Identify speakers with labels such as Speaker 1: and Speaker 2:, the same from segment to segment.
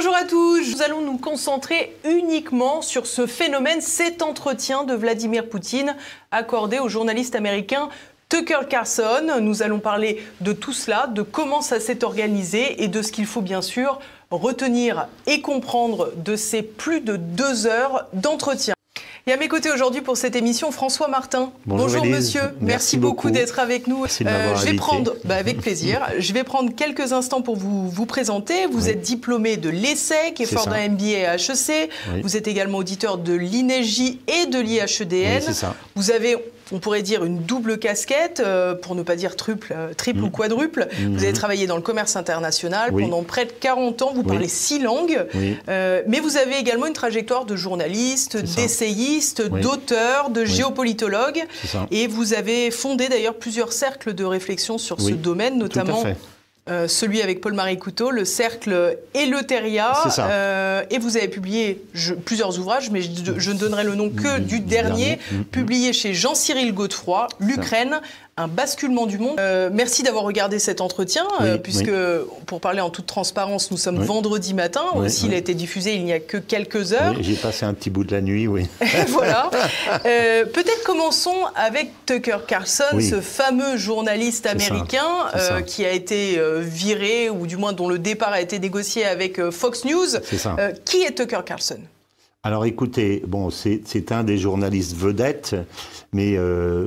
Speaker 1: Bonjour à tous, nous allons nous concentrer uniquement sur ce phénomène, cet entretien de Vladimir Poutine accordé au journaliste américain Tucker Carlson. Nous allons parler de tout cela, de comment ça s'est organisé et de ce qu'il faut bien sûr retenir et comprendre de ces plus de 2 heures d'entretien. Et à mes côtés aujourd'hui pour cette émission, François Martin. Bonjour Élise. Monsieur, merci beaucoup d'être avec nous.
Speaker 2: Merci de m'avoir invité.
Speaker 1: Avec plaisir, je vais prendre quelques instants pour vous présenter. Vous êtes diplômé de l'ESSEC et fort d'un MBA à HEC. Oui. Vous êtes également auditeur de l'INEGI et de l'IHEDN.
Speaker 2: Oui, c'est ça.
Speaker 1: Vous avez, on pourrait dire, une double casquette, pour ne pas dire triple ou quadruple. Vous avez travaillé dans le commerce international pendant près de 40 ans. Vous parlez 6 langues. Mais vous avez également une trajectoire de journaliste, d'essayiste, d'auteur, de géopolitologue. Et vous avez fondé d'ailleurs plusieurs cercles de réflexion sur ce domaine, notamment celui avec Paul-Marie Couteau, le Cercle Eleutheria. Et vous avez publié plusieurs ouvrages, mais je ne donnerai le nom que du dernier, publié chez Jean-Cyril Godefroy, L'Ukraine, un basculement du monde. Merci d'avoir regardé cet entretien, puisque, pour parler en toute transparence, nous sommes vendredi matin. Il a été diffusé il n'y a que quelques heures.
Speaker 2: J'ai passé un petit bout de la nuit,
Speaker 1: Voilà. Peut-être commençons avec Tucker Carlson, ce fameux journaliste américain qui a été viré, ou du moins dont le départ a été négocié avec Fox News. Qui est Tucker Carlson ?
Speaker 2: Alors écoutez, bon, c'est un des journalistes vedettes, mais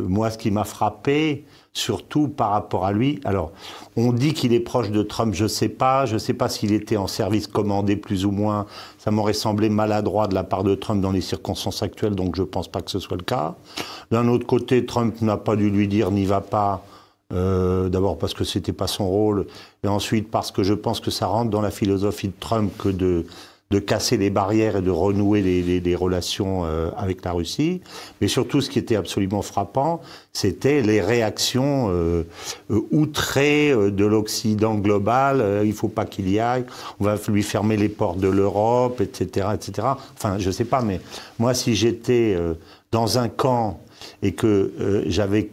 Speaker 2: moi ce qui m'a frappé, surtout par rapport à lui, alors on dit qu'il est proche de Trump, je sais pas s'il était en service commandé plus ou moins, ça m'aurait semblé maladroit de la part de Trump dans les circonstances actuelles, donc je pense pas que ce soit le cas. D'un autre côté, Trump n'a pas dû lui dire n'y va pas, d'abord parce que c'était pas son rôle, et ensuite parce que je pense que ça rentre dans la philosophie de Trump que de casser les barrières et de renouer les relations avec la Russie. Mais surtout, ce qui était absolument frappant, c'était les réactions outrées de l'Occident global. Il faut pas qu'il y aille, on va lui fermer les portes de l'Europe, etc., etc. Enfin, je sais pas, mais moi, si j'étais dans un camp et que j'avais,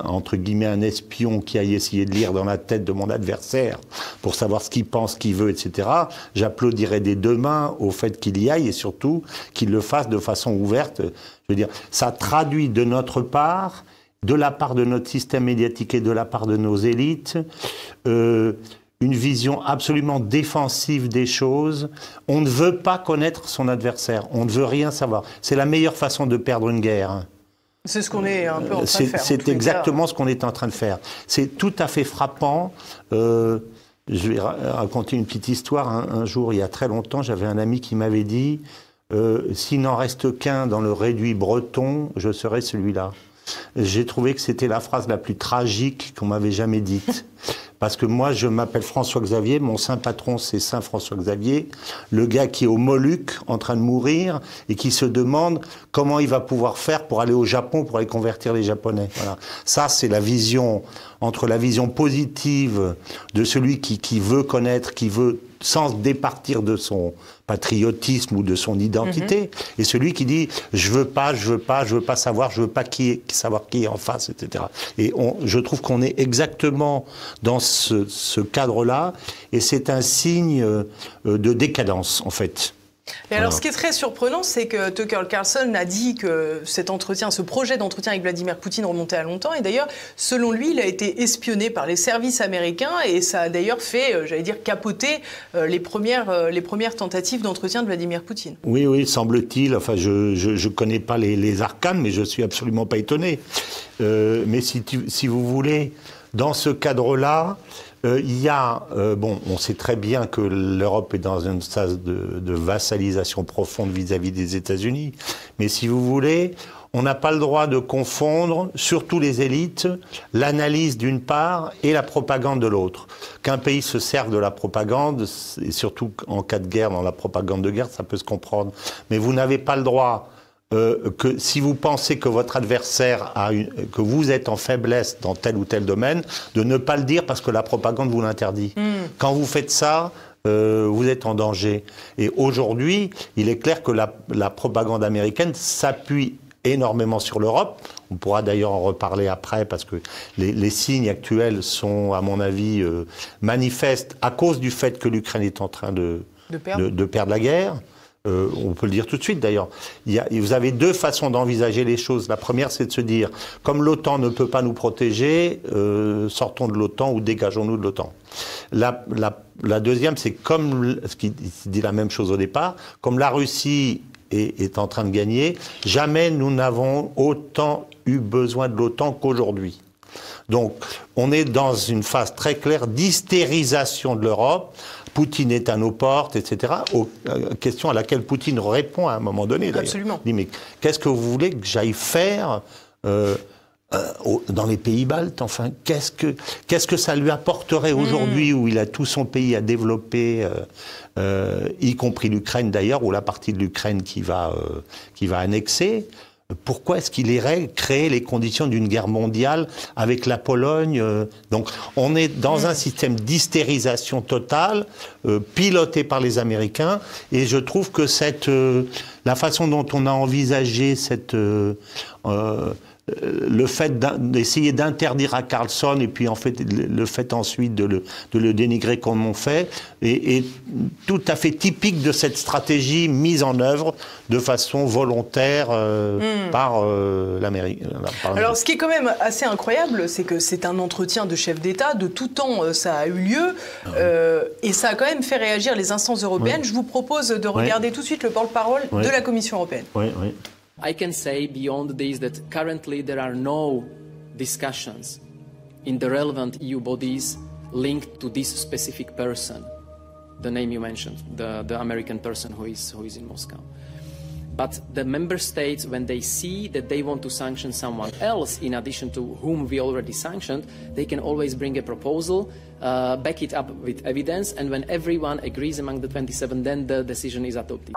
Speaker 2: entre guillemets, un espion qui aille essayer de lire dans la tête de mon adversaire pour savoir ce qu'il pense, ce qu'il veut, etc., j'applaudirais des 2 mains au fait qu'il y aille et surtout qu'il le fasse de façon ouverte. Je veux dire, ça traduit de notre part, de la part de notre système médiatique et de la part de nos élites, une vision absolument défensive des choses. On ne veut pas connaître son adversaire, on ne veut rien savoir. C'est la meilleure façon de perdre une guerre.
Speaker 1: C'est ce qu'on est un peu en train de faire.
Speaker 2: C'est exactement ce qu'on est en train de faire. C'est tout à fait frappant. Je vais raconter une petite histoire. Un jour, il y a très longtemps, j'avais un ami qui m'avait dit s'il n'en reste qu'un dans le réduit breton, je serai celui-là. J'ai trouvé que c'était la phrase la plus tragique qu'on m'avait jamais dite. Parce que moi, je m'appelle François-Xavier, mon saint patron, c'est Saint François-Xavier, le gars qui est aux Moluques, en train de mourir, et qui se demande comment il va pouvoir faire pour aller au Japon, pour aller convertir les Japonais. Voilà. Ça, c'est la vision, entre la vision positive de celui qui veut connaître, qui veut, sans se départir de son patriotisme ou de son identité, et celui qui dit je veux pas savoir, je veux pas savoir qui est en face, etc. Et je trouve qu'on est exactement dans ce cadre-là, et c'est un signe de décadence, en fait.
Speaker 1: Et alors, ce qui est très surprenant, c'est que Tucker Carlson a dit que cet entretien, ce projet d'entretien avec Vladimir Poutine remontait à longtemps. Et d'ailleurs, selon lui, il a été espionné par les services américains. Et ça a d'ailleurs fait, j'allais dire, capoter les premières tentatives d'entretien de Vladimir Poutine.
Speaker 2: Oui, semble-t-il. Enfin, je connais pas les arcanes, mais je suis absolument pas étonné. Mais si vous voulez, dans ce cadre-là, il y a, on sait très bien que l'Europe est dans une phase de vassalisation profonde vis-à-vis des États-Unis, mais si vous voulez, on n'a pas le droit de confondre, surtout les élites, l'analyse d'une part et la propagande de l'autre. Qu'un pays se serve de la propagande, et surtout en cas de guerre, dans la propagande de guerre, ça peut se comprendre, mais vous n'avez pas le droit que si vous pensez que votre adversaire que vous êtes en faiblesse dans tel ou tel domaine, de ne pas le dire parce que la propagande vous l'interdit. Quand vous faites ça, vous êtes en danger. Et aujourd'hui, il est clair que la propagande américaine s'appuie énormément sur l'Europe. On pourra d'ailleurs en reparler après parce que les signes actuels sont, à mon avis, manifestes à cause du fait que l'Ukraine est en train de de perdre la guerre. On peut le dire tout de suite d'ailleurs. Vous avez deux façons d'envisager les choses. La première, c'est de se dire, comme l'OTAN ne peut pas nous protéger, sortons de l'OTAN ou dégageons-nous de l'OTAN. La deuxième, c'est comme ce qui dit la même chose au départ, comme la Russie est en train de gagner, jamais nous n'avons autant eu besoin de l'OTAN qu'aujourd'hui. Donc, on est dans une phase très claire d'hystérisation de l'Europe. Poutine est à nos portes, etc. Question à laquelle Poutine répond à un moment donné.
Speaker 1: Absolument.
Speaker 2: Il dit, mais qu'est-ce que vous voulez que j'aille faire dans les pays baltes? Enfin, qu'est-ce que ça lui apporterait aujourd'hui où il a tout son pays à développer, y compris l'Ukraine d'ailleurs, ou la partie de l'Ukraine qui va annexer? Pourquoi est-ce qu'il irait créer les conditions d'une guerre mondiale avec la Pologne? Donc, on est dans un système d'hystérisation totale, piloté par les Américains, et je trouve que la façon dont on a envisagé le fait d'essayer d'interdire à Carlson et puis en fait le fait ensuite de le dénigrer comme on fait est tout à fait typique de cette stratégie mise en œuvre de façon volontaire par l'Amérique.
Speaker 1: Alors ce qui est quand même assez incroyable, c'est que c'est un entretien de chef d'État, de tout temps ça a eu lieu et ça a quand même fait réagir les instances européennes. Oui. Je vous propose de regarder tout de suite le porte-parole de la Commission européenne.
Speaker 2: Oui, oui.
Speaker 3: I can say beyond this that currently there are no discussions in the relevant EU bodies linked to this specific person, the name you mentioned, the American person who is in Moscow. But the member states, when they see that they want to sanction someone else in addition to whom we already sanctioned, they can always bring a proposal, back it up with evidence, and when everyone agrees among the 27, then the decision is adopted.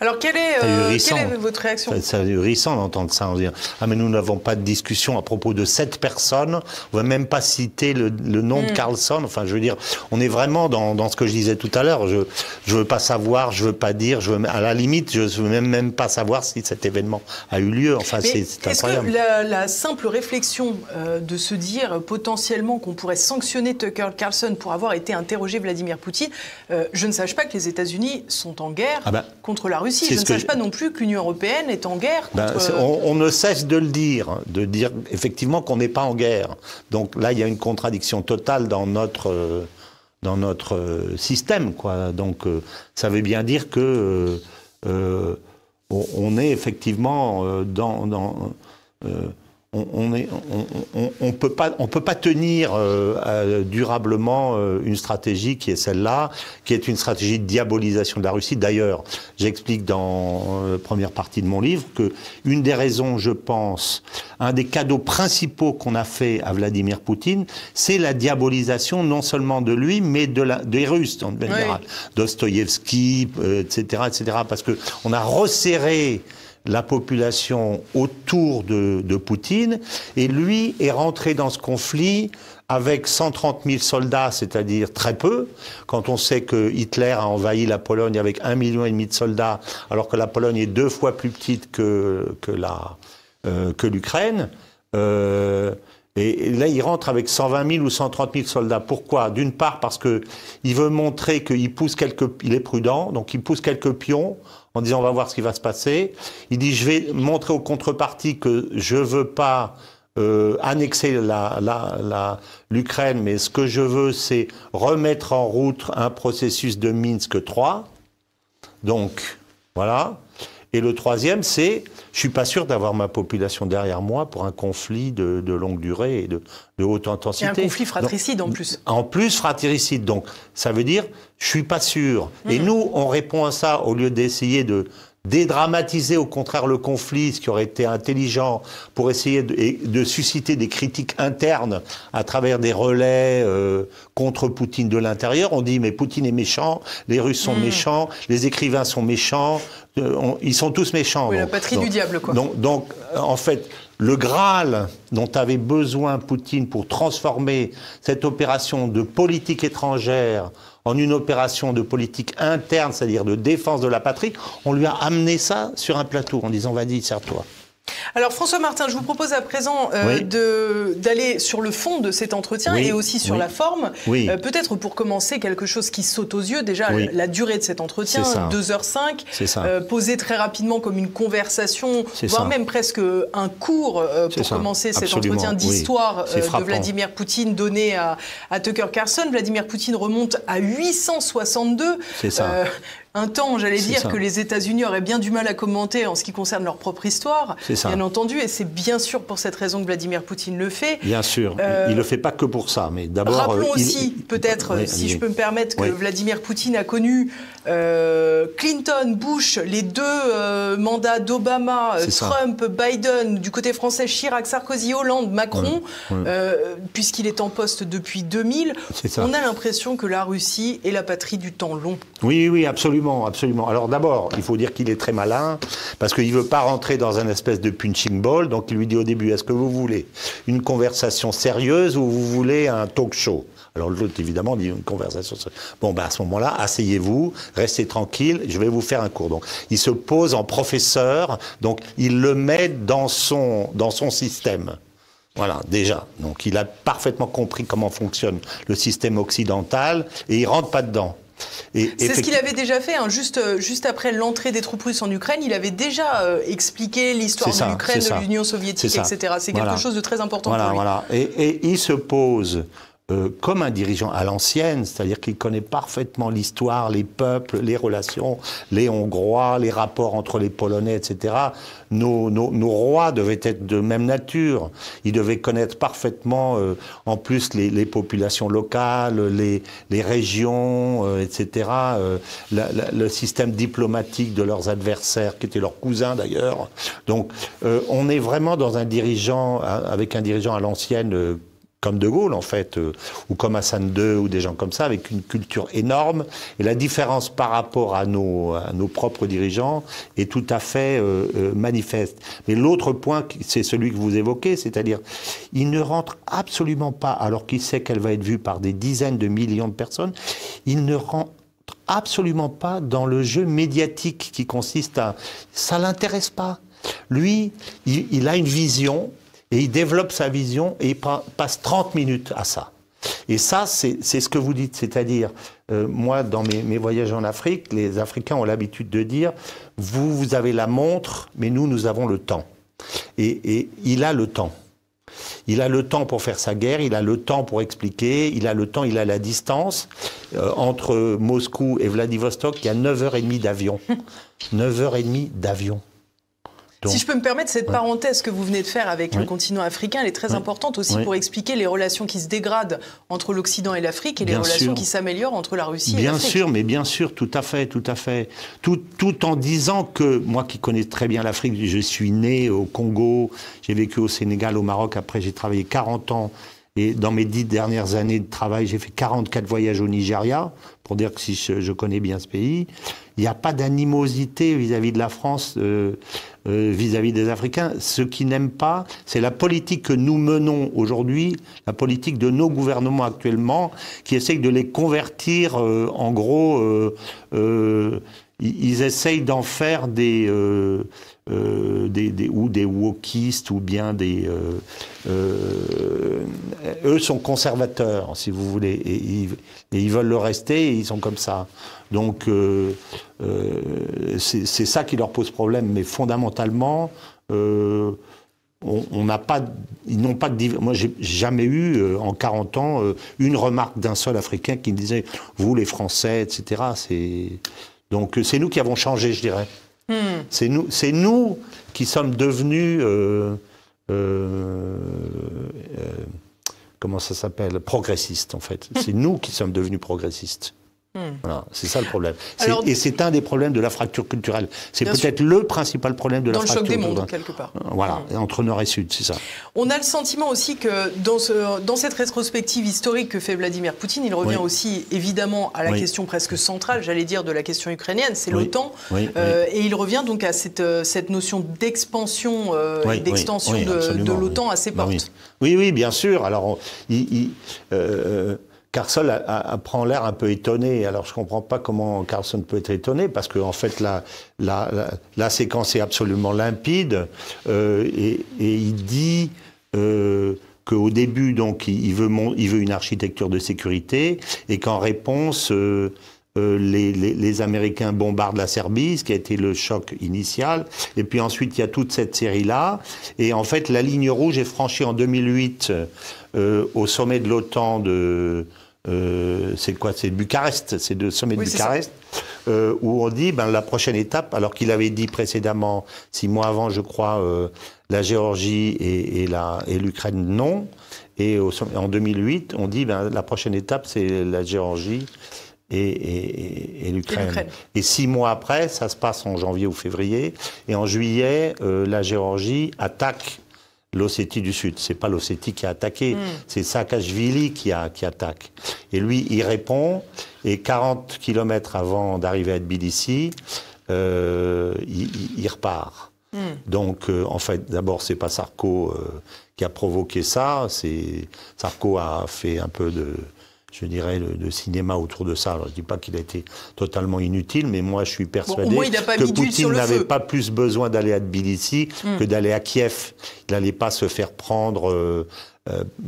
Speaker 1: Alors, quelle est votre réaction?
Speaker 2: C'est ahurissant d'entendre ça. On dit, ah mais nous n'avons pas de discussion à propos de cette personne. On va même pas citer le nom de Carlson. Enfin, je veux dire, on est vraiment dans ce que je disais tout à l'heure. Je veux pas savoir, je veux pas dire. À la limite, je veux même pas savoir si cet événement a eu lieu. Enfin, c'est incroyable.
Speaker 1: Est-ce que la simple réflexion de se dire potentiellement qu'on pourrait sanctionner Tucker Carlson pour avoir été interrogé Vladimir Poutine, je ne sache pas que les États-Unis sont en guerre contre la Russie. Je ne sache pas non plus que l'Union européenne est en guerre contre...
Speaker 2: On ne cesse de dire effectivement qu'on n'est pas en guerre. Donc là, il y a une contradiction totale dans notre système, quoi. Donc ça veut bien dire que on est effectivement on peut pas tenir durablement une stratégie qui est celle-là, qui est une stratégie de diabolisation de la Russie. D'ailleurs, j'explique dans la première partie de mon livre que une des raisons, je pense, un des cadeaux principaux qu'on a fait à Vladimir Poutine, c'est la diabolisation non seulement de lui, mais des Russes en général, Dostoïevski, etc., parce que on a resserré la population autour de Poutine, et lui est rentré dans ce conflit avec 130 000 soldats, c'est-à-dire très peu, quand on sait que Hitler a envahi la Pologne avec 1,5 million de soldats, alors que la Pologne est 2 fois plus petite que l'Ukraine. Et là, il rentre avec 120 000 ou 130 000 soldats. Pourquoi? D'une part, parce que il veut montrer qu'il il est prudent, donc il pousse quelques pions en disant on va voir ce qui va se passer. Il dit je vais montrer aux contreparties que je veux pas annexer l'Ukraine, mais ce que je veux, c'est remettre en route un processus de Minsk 3. Donc, voilà. Et le troisième, c'est, je suis pas sûr d'avoir ma population derrière moi pour un conflit de longue durée et de haute intensité.
Speaker 1: Et un conflit fratricide en plus.
Speaker 2: En plus fratricide, donc ça veut dire, je suis pas sûr. Et nous, on répond à ça au lieu d'essayer de dédramatiser au contraire le conflit, ce qui aurait été intelligent pour essayer de susciter des critiques internes à travers des relais contre Poutine de l'intérieur. On dit mais Poutine est méchant, les Russes sont méchants, les écrivains sont méchants, ils sont tous méchants.
Speaker 1: Oui, la patrie du diable, quoi.
Speaker 2: Donc en fait, le Graal dont avait besoin Poutine pour transformer cette opération de politique étrangère en une opération de politique interne, c'est-à-dire de défense de la patrie, on lui a amené ça sur un plateau en disant « vas-y, sers-toi ».
Speaker 1: Alors François Martin, je vous propose à présent d'aller sur le fond de cet entretien et aussi sur la forme. Peut-être pour commencer, quelque chose qui saute aux yeux, déjà la durée de cet entretien, 2h05, posé très rapidement comme une conversation, voire même presque un cours pour commencer cet entretien d'histoire de Vladimir Poutine donné à Tucker Carlson. Vladimir Poutine remonte à 862.
Speaker 2: C'est ça.
Speaker 1: Un temps, j'allais dire, que les États-Unis auraient bien du mal à commenter en ce qui concerne leur propre histoire, bien entendu, et c'est bien sûr pour cette raison que Vladimir Poutine le fait.
Speaker 2: Bien sûr, il ne le fait pas que pour ça, mais d'abord...
Speaker 1: Rappelons aussi, peut-être, si je peux me permettre, que Vladimir Poutine a connu Clinton, Bush, les deux mandats d'Obama, Trump, Biden, du côté français, Chirac, Sarkozy, Hollande, Macron, puisqu'il est en poste depuis 2000. On a l'impression que la Russie est la patrie du temps long.
Speaker 2: Oui, absolument. Absolument. Alors d'abord, il faut dire qu'il est très malin, parce qu'il ne veut pas rentrer dans un espèce de punching ball, donc il lui dit au début, est-ce que vous voulez une conversation sérieuse ou vous voulez un talk show? Alors l'autre, évidemment, dit une conversation sérieuse. Bon, à ce moment-là, asseyez-vous, restez tranquille, je vais vous faire un cours. Donc il se pose en professeur, donc il le met dans son système. Voilà, déjà. Donc il a parfaitement compris comment fonctionne le système occidental, et il ne rentre pas dedans.
Speaker 1: C'est ce qu'il avait déjà fait, hein, juste après l'entrée des troupes russes en Ukraine, il avait déjà expliqué l'histoire de l'Ukraine, de l'Union soviétique, etc. C'est quelque chose de très important pour lui.
Speaker 2: Voilà. Et il se pose comme un dirigeant à l'ancienne, c'est-à-dire qu'il connaît parfaitement l'histoire, les peuples, les relations, les Hongrois, les rapports entre les Polonais, etc. Nos rois devaient être de même nature. Ils devaient connaître parfaitement, en plus, les populations locales, les régions, etc. Le système diplomatique de leurs adversaires, qui étaient leurs cousins d'ailleurs. Donc, on est vraiment dans un dirigeant, avec un dirigeant à l'ancienne, comme De Gaulle, en fait, ou comme Hassan II, ou des gens comme ça, avec une culture énorme. Et la différence par rapport à nos propres dirigeants est tout à fait manifeste. Mais l'autre point, c'est celui que vous évoquez, c'est-à-dire, il ne rentre absolument pas, alors qu'il sait qu'elle va être vue par des dizaines de millions de personnes, il ne rentre absolument pas dans le jeu médiatique qui consiste à... Ça l'intéresse pas. Lui, il a une vision... Et il développe sa vision et il passe 30 minutes à ça. Et ça, c'est ce que vous dites. C'est-à-dire, moi, dans mes voyages en Afrique, les Africains ont l'habitude de dire « Vous avez la montre, mais nous avons le temps. » Et il a le temps. Il a le temps pour faire sa guerre, il a le temps pour expliquer, il a le temps, il a la distance. Entre Moscou et Vladivostok, il y a 9h30 d'avion. 9h30 d'avion.
Speaker 1: Donc, si je peux me permettre, cette parenthèse que vous venez de faire avec le continent africain, elle est très importante aussi pour expliquer les relations qui se dégradent entre l'Occident et l'Afrique et les relations qui s'améliorent entre la Russie et l'Afrique. Bien sûr,
Speaker 2: mais bien sûr, tout à fait. Tout en disant que, moi qui connais très bien l'Afrique, je suis né au Congo, j'ai vécu au Sénégal, au Maroc, après j'ai travaillé 40 ans. Et dans mes 10 dernières années de travail, j'ai fait 44 voyages au Nigeria, pour dire que si je connais bien ce pays. Il n'y a pas d'animosité vis-à-vis de la France, vis-à-vis des Africains. Ce qu'ils n'aiment pas, c'est la politique que nous menons aujourd'hui, la politique de nos gouvernements actuellement, qui essayent de les convertir, en gros, ils essayent d'en faire des wokistes ou bien des... eux sont conservateurs, si vous voulez, et ils veulent le rester, et ils sont comme ça. Donc, c'est ça qui leur pose problème. Mais fondamentalement, on n'a pas... Ils n'ont pas de... Moi, j'ai jamais eu, en 40 ans, une remarque d'un seul Africain qui me disait « Vous, les Français, etc. » Donc, c'est nous qui avons changé, je dirais. C'est nous qui sommes devenus, comment ça s'appelle, progressistes en fait. C'est nous qui sommes devenus progressistes. Voilà, c'est ça le problème. Et c'est un des problèmes de la fracture culturelle. C'est peut-être le principal problème de la fracture culturelle.
Speaker 1: Dans le choc des mondes, quelque part.
Speaker 2: Voilà, entre Nord et Sud, c'est ça.
Speaker 1: On a le sentiment aussi que dans cette rétrospective historique que fait Vladimir Poutine, il revient aussi évidemment à la question presque centrale, j'allais dire, de la question ukrainienne, c'est l'OTAN. Et il revient donc à cette notion d'expansion et d'extension de l'OTAN à ses portes.
Speaker 2: Oui, bien sûr. Alors, Carson prend l'air un peu étonné. Alors, je ne comprends pas comment Carson peut être étonné, parce qu'en fait, la séquence est absolument limpide. Et il dit qu'au début, donc, il veut une architecture de sécurité, et qu'en réponse, les Américains bombardent la Serbie, ce qui a été le choc initial. Et puis ensuite, il y a toute cette série-là. Et en fait, la ligne rouge est franchie en 2008 au sommet de l'OTAN c'est quoi? C'est Bucarest, c'est le sommet de Bucarest, où on dit la prochaine étape, alors qu'il avait dit précédemment, 6 mois avant, je crois, la Géorgie et l'Ukraine, non. Et en 2008, on dit la prochaine étape, c'est la Géorgie et l'Ukraine. Et 6 mois après, ça se passe en janvier ou février, et en juillet, la Géorgie attaque l'Ossétie du Sud. C'est pas l'Ossétie qui a attaqué, c'est Saakashvili qui attaque. Et lui, il répond, et 40 kilomètres avant d'arriver à Tbilissi, il repart. Donc, en fait, d'abord, c'est pas Sarko qui a provoqué ça, Sarko a fait un peu je dirais, de cinéma autour de ça. Alors, je ne dis pas qu'il a été totalement inutile, mais moi, je suis persuadé que Poutine n'avait pas plus besoin d'aller à Tbilissi que d'aller à Kiev. Il n'allait pas se faire prendre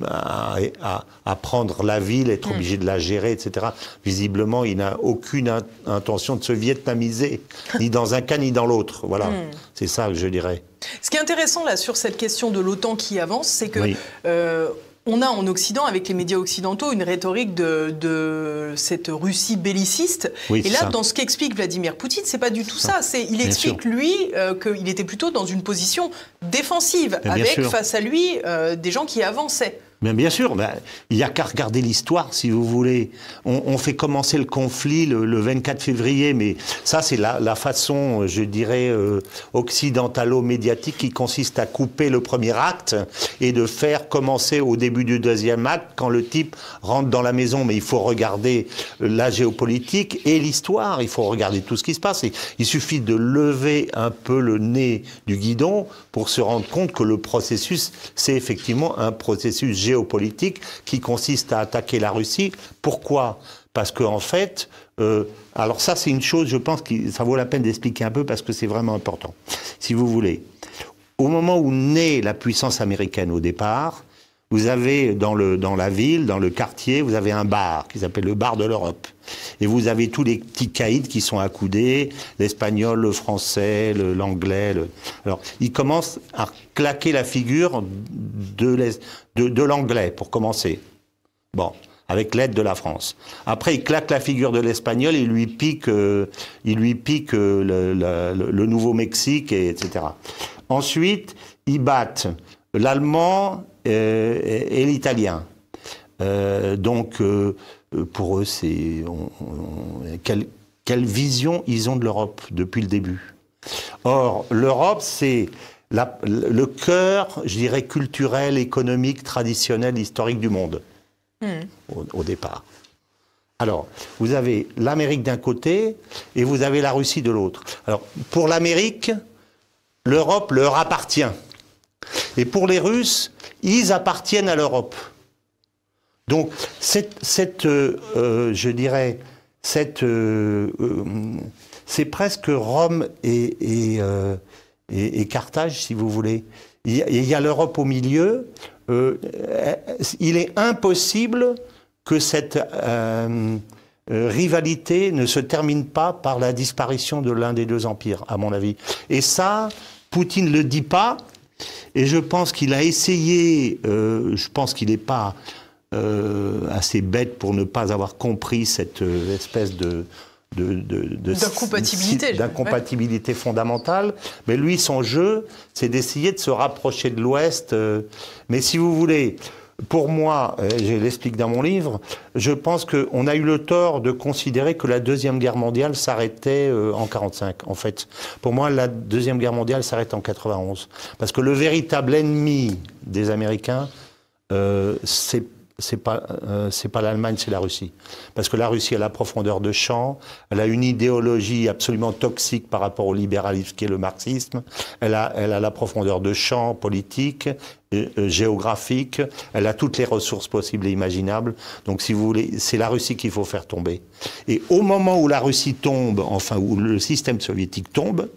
Speaker 2: à prendre la ville, être obligé de la gérer, etc. Visiblement, il n'a aucune intention de se vietnamiser, ni dans un cas ni dans l'autre. Voilà, c'est ça que je dirais.
Speaker 1: Ce qui est intéressant là sur cette question de l'OTAN qui avance, c'est que on a en Occident, avec les médias occidentaux, une rhétorique de cette Russie belliciste. Et là, dans ce qu'explique Vladimir Poutine, c'est pas du tout ça. Il explique, lui, qu'il était plutôt dans une position défensive, avec face à lui des gens qui avançaient.
Speaker 2: Mais bien sûr, il n'y a qu'à regarder l'histoire, si vous voulez. On fait commencer le conflit le 24 février, mais ça, c'est la façon, je dirais, occidentalo-médiatique qui consiste à couper le premier acte et de faire commencer au début du deuxième acte, quand le type rentre dans la maison. Mais il faut regarder la géopolitique et l'histoire, il faut regarder tout ce qui se passe. Et il suffit de lever un peu le nez du guidon pour se rendre compte que le processus, c'est effectivement un processus géopolitique qui consiste à attaquer la Russie. Pourquoi? Parce qu'en fait, alors ça c'est une chose, je pense que ça vaut la peine d'expliquer un peu parce que c'est vraiment important. Si vous voulez, au moment où naît la puissance américaine au départ, vous avez dans la ville, dans le quartier, vous avez un bar qui s'appelle le bar de l'Europe. Et vous avez tous les petits caïds qui sont accoudés, l'espagnol, le français, l'anglais. Alors, ils commencent à claquer la figure de l'anglais, pour commencer. Bon, avec l'aide de la France. Après, ils claquent la figure de l'espagnol, ils lui piquent le Nouveau-Mexique, etc. Ensuite, ils battent l'allemand et l'italien. Donc, pour eux, c'est quelle vision ils ont de l'Europe depuis le début. Or, l'Europe, c'est le cœur, je dirais, culturel, économique, traditionnel, historique du monde, au départ. Alors, vous avez l'Amérique d'un côté et vous avez la Russie de l'autre. Alors, pour l'Amérique, l'Europe leur appartient. Et pour les Russes, ils appartiennent à l'Europe. Donc, je dirais, c'est presque Rome et Carthage, si vous voulez. Il y a l'Europe au milieu. Il est impossible que cette rivalité ne se termine pas par la disparition de l'un des deux empires, à mon avis. Et ça, Poutine ne le dit pas. Et je pense qu'il a essayé, je pense qu'il n'est pas assez bête pour ne pas avoir compris cette espèce d'incompatibilité fondamentale. Mais lui, son jeu, c'est d'essayer de se rapprocher de l'Ouest. Mais si vous voulez, pour moi, je l'explique dans mon livre, je pense qu'on a eu le tort de considérer que la Deuxième Guerre mondiale s'arrêtait en 1945. En fait, pour moi, la Deuxième Guerre mondiale s'arrête en 1991. Parce que le véritable ennemi des Américains, c'est c'est pas l'Allemagne, c'est la Russie. Parce que la Russie a la profondeur de champ, elle a une idéologie absolument toxique par rapport au libéralisme qui est le marxisme, elle a la profondeur de champ politique, géographique, elle a toutes les ressources possibles et imaginables. Donc, si vous voulez, c'est la Russie qu'il faut faire tomber. Et au moment où la Russie tombe, enfin, où le système soviétique tombe,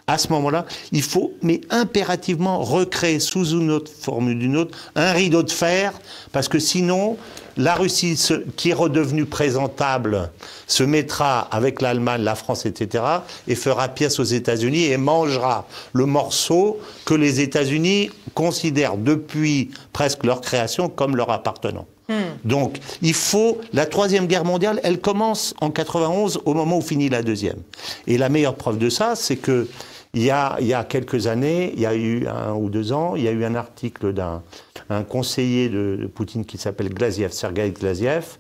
Speaker 2: à ce moment-là, il faut, mais impérativement, recréer sous une autre forme ou d'une autre, un rideau de fer, parce que sinon, la Russie, qui est redevenue présentable, se mettra avec l'Allemagne, la France, etc., et fera pièce aux États-Unis et mangera le morceau que les États-Unis considèrent depuis presque leur création comme leur appartenant. Donc, il faut... La Troisième Guerre mondiale, elle commence en 91, au moment où finit la Deuxième. Et la meilleure preuve de ça, c'est que il y a quelques années, il y a eu 1 ou 2 ans, il y a eu un article d'un conseiller de Poutine qui s'appelle Glaziev, Sergueï Glaziev,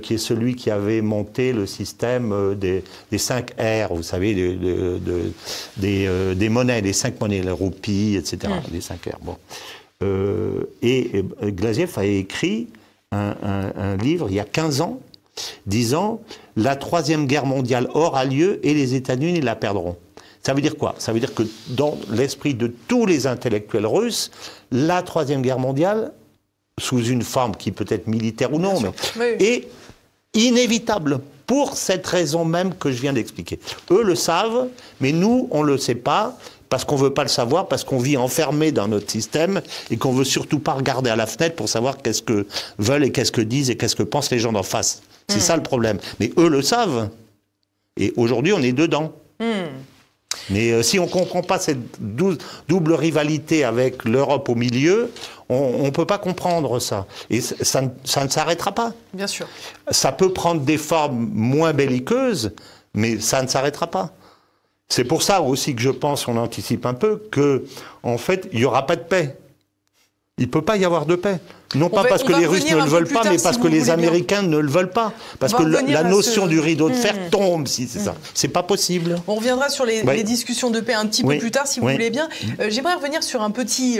Speaker 2: qui est celui qui avait monté le système des 5 R, vous savez, des monnaies, les 5 monnaies, les roupies, etc., les 5 R. Bon. Et Glaziev a écrit un livre il y a 15 ans, disant « La Troisième Guerre mondiale aura lieu et les États-Unis la perdront ». Ça veut dire quoi? Ça veut dire que dans l'esprit de tous les intellectuels russes, la Troisième Guerre mondiale, sous une forme qui peut être militaire ou non, mais est inévitable pour cette raison même que je viens d'expliquer. Eux le savent, mais nous, on ne le sait pas, parce qu'on ne veut pas le savoir, parce qu'on vit enfermé dans notre système et qu'on ne veut surtout pas regarder à la fenêtre pour savoir qu'est-ce que veulent et qu'est-ce que disent et qu'est-ce que pensent les gens d'en face. C'est ça le problème. Mais eux le savent. Et aujourd'hui, on est dedans. Mais si on ne comprend pas cette double rivalité avec l'Europe au milieu, on ne peut pas comprendre ça. Et ça ne s'arrêtera pas.
Speaker 1: Bien sûr.
Speaker 2: Ça peut prendre des formes moins belliqueuses, mais ça ne s'arrêtera pas. C'est pour ça aussi que je pense, on anticipe un peu, qu'en fait, il n'y aura pas de paix. Il ne peut pas y avoir de paix. Non pas parce que les Russes ne le veulent pas, mais parce que les Américains ne le veulent pas. Parce que la notion du rideau de fer tombe, si c'est ça. C'est pas possible.
Speaker 1: On reviendra sur les discussions de paix un petit peu plus tard, si vous voulez bien. J'aimerais revenir sur un petit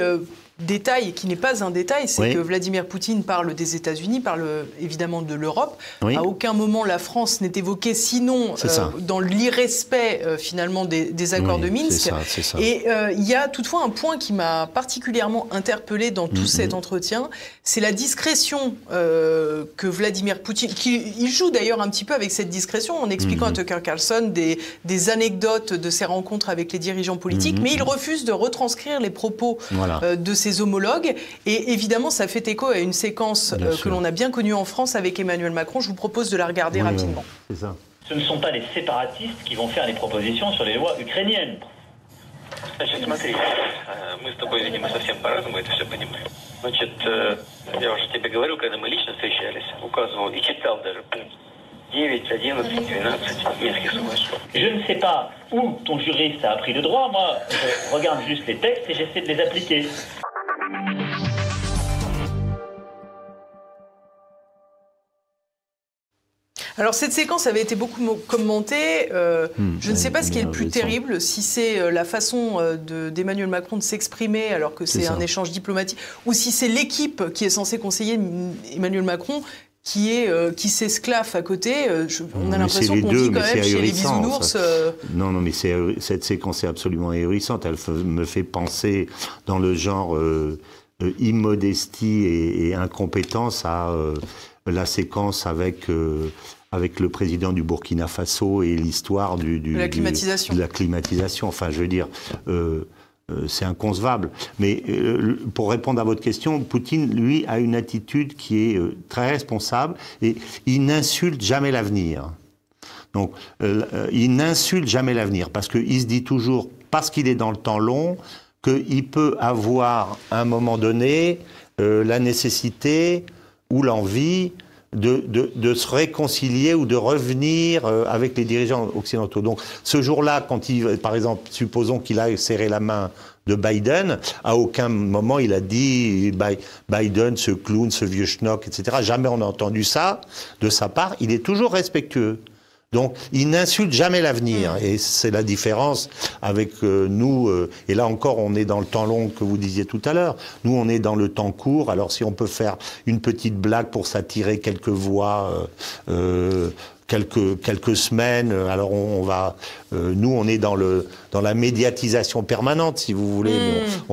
Speaker 1: détail qui n'est pas un détail, c'est que Vladimir Poutine parle des États-Unis, parle évidemment de l'Europe. À aucun moment la France n'est évoquée, sinon dans l'irrespect finalement des accords de Minsk.
Speaker 2: C'est ça.
Speaker 1: Et il y a toutefois un point qui m'a particulièrement interpellé dans tout cet entretien, c'est la discrétion que Vladimir Poutine, il joue d'ailleurs un petit peu avec cette discrétion en expliquant à Tucker Carlson des anecdotes de ses rencontres avec les dirigeants politiques, mais il refuse de retranscrire les propos de ses homologues. Et évidemment, ça fait écho à une séquence que l'on a bien connue en France avec Emmanuel Macron. Je vous propose de la regarder rapidement.
Speaker 2: C'est ça.
Speaker 4: Ce ne sont pas les séparatistes qui vont faire les propositions sur les lois ukrainiennes.
Speaker 5: Значит, смотри, мы с тобой, видимо, совсем по-разному это все понимаем. Значит, я уже тебе говорил, когда мы лично встречались, указывал и читал даже пункт 9, 11, 12 Минских соглашений.
Speaker 4: Je ne sais pas où ton juriste a appris le droit. Moi, je regarde juste les textes et j'essaie de les appliquer.
Speaker 1: Alors cette séquence avait été beaucoup commentée. Je ne sais pas ce qui est le plus terrible, si c'est la façon d'Emmanuel Macron de s'exprimer alors que c'est un échange diplomatique, ou si c'est l'équipe qui est censée conseiller Emmanuel Macron qui s'esclaffe à côté. On a l'impression qu'on dit quand même chez les bisounours...
Speaker 2: Non, mais cette séquence est absolument ahurissante. Elle me fait penser dans le genre immodestie et incompétence à la séquence avec le président du Burkina Faso et l'histoire de
Speaker 1: la climatisation.
Speaker 2: De la climatisation. Enfin, je veux dire... c'est inconcevable. Mais pour répondre à votre question, Poutine, lui, a une attitude qui est très responsable et il n'insulte jamais l'avenir. Donc, il n'insulte jamais l'avenir parce qu'il se dit toujours, parce qu'il est dans le temps long, qu'il peut avoir, à un moment donné, la nécessité ou l'envie de se réconcilier ou de revenir avec les dirigeants occidentaux. Donc, ce jour-là, quand par exemple, supposons qu'il a serré la main de Biden, à aucun moment il a dit Biden, ce clown, ce vieux schnock, etc. Jamais on a entendu ça de sa part. Il est toujours respectueux Donc, il n'insulte jamais l'avenir. Et c'est la différence avec nous. Et là encore, on est dans le temps long que vous disiez tout à l'heure. Nous, on est dans le temps court. Alors, si on peut faire une petite blague pour s'attirer quelques voix, quelques semaines, alors on va... nous, on est dans la médiatisation permanente, si vous voulez.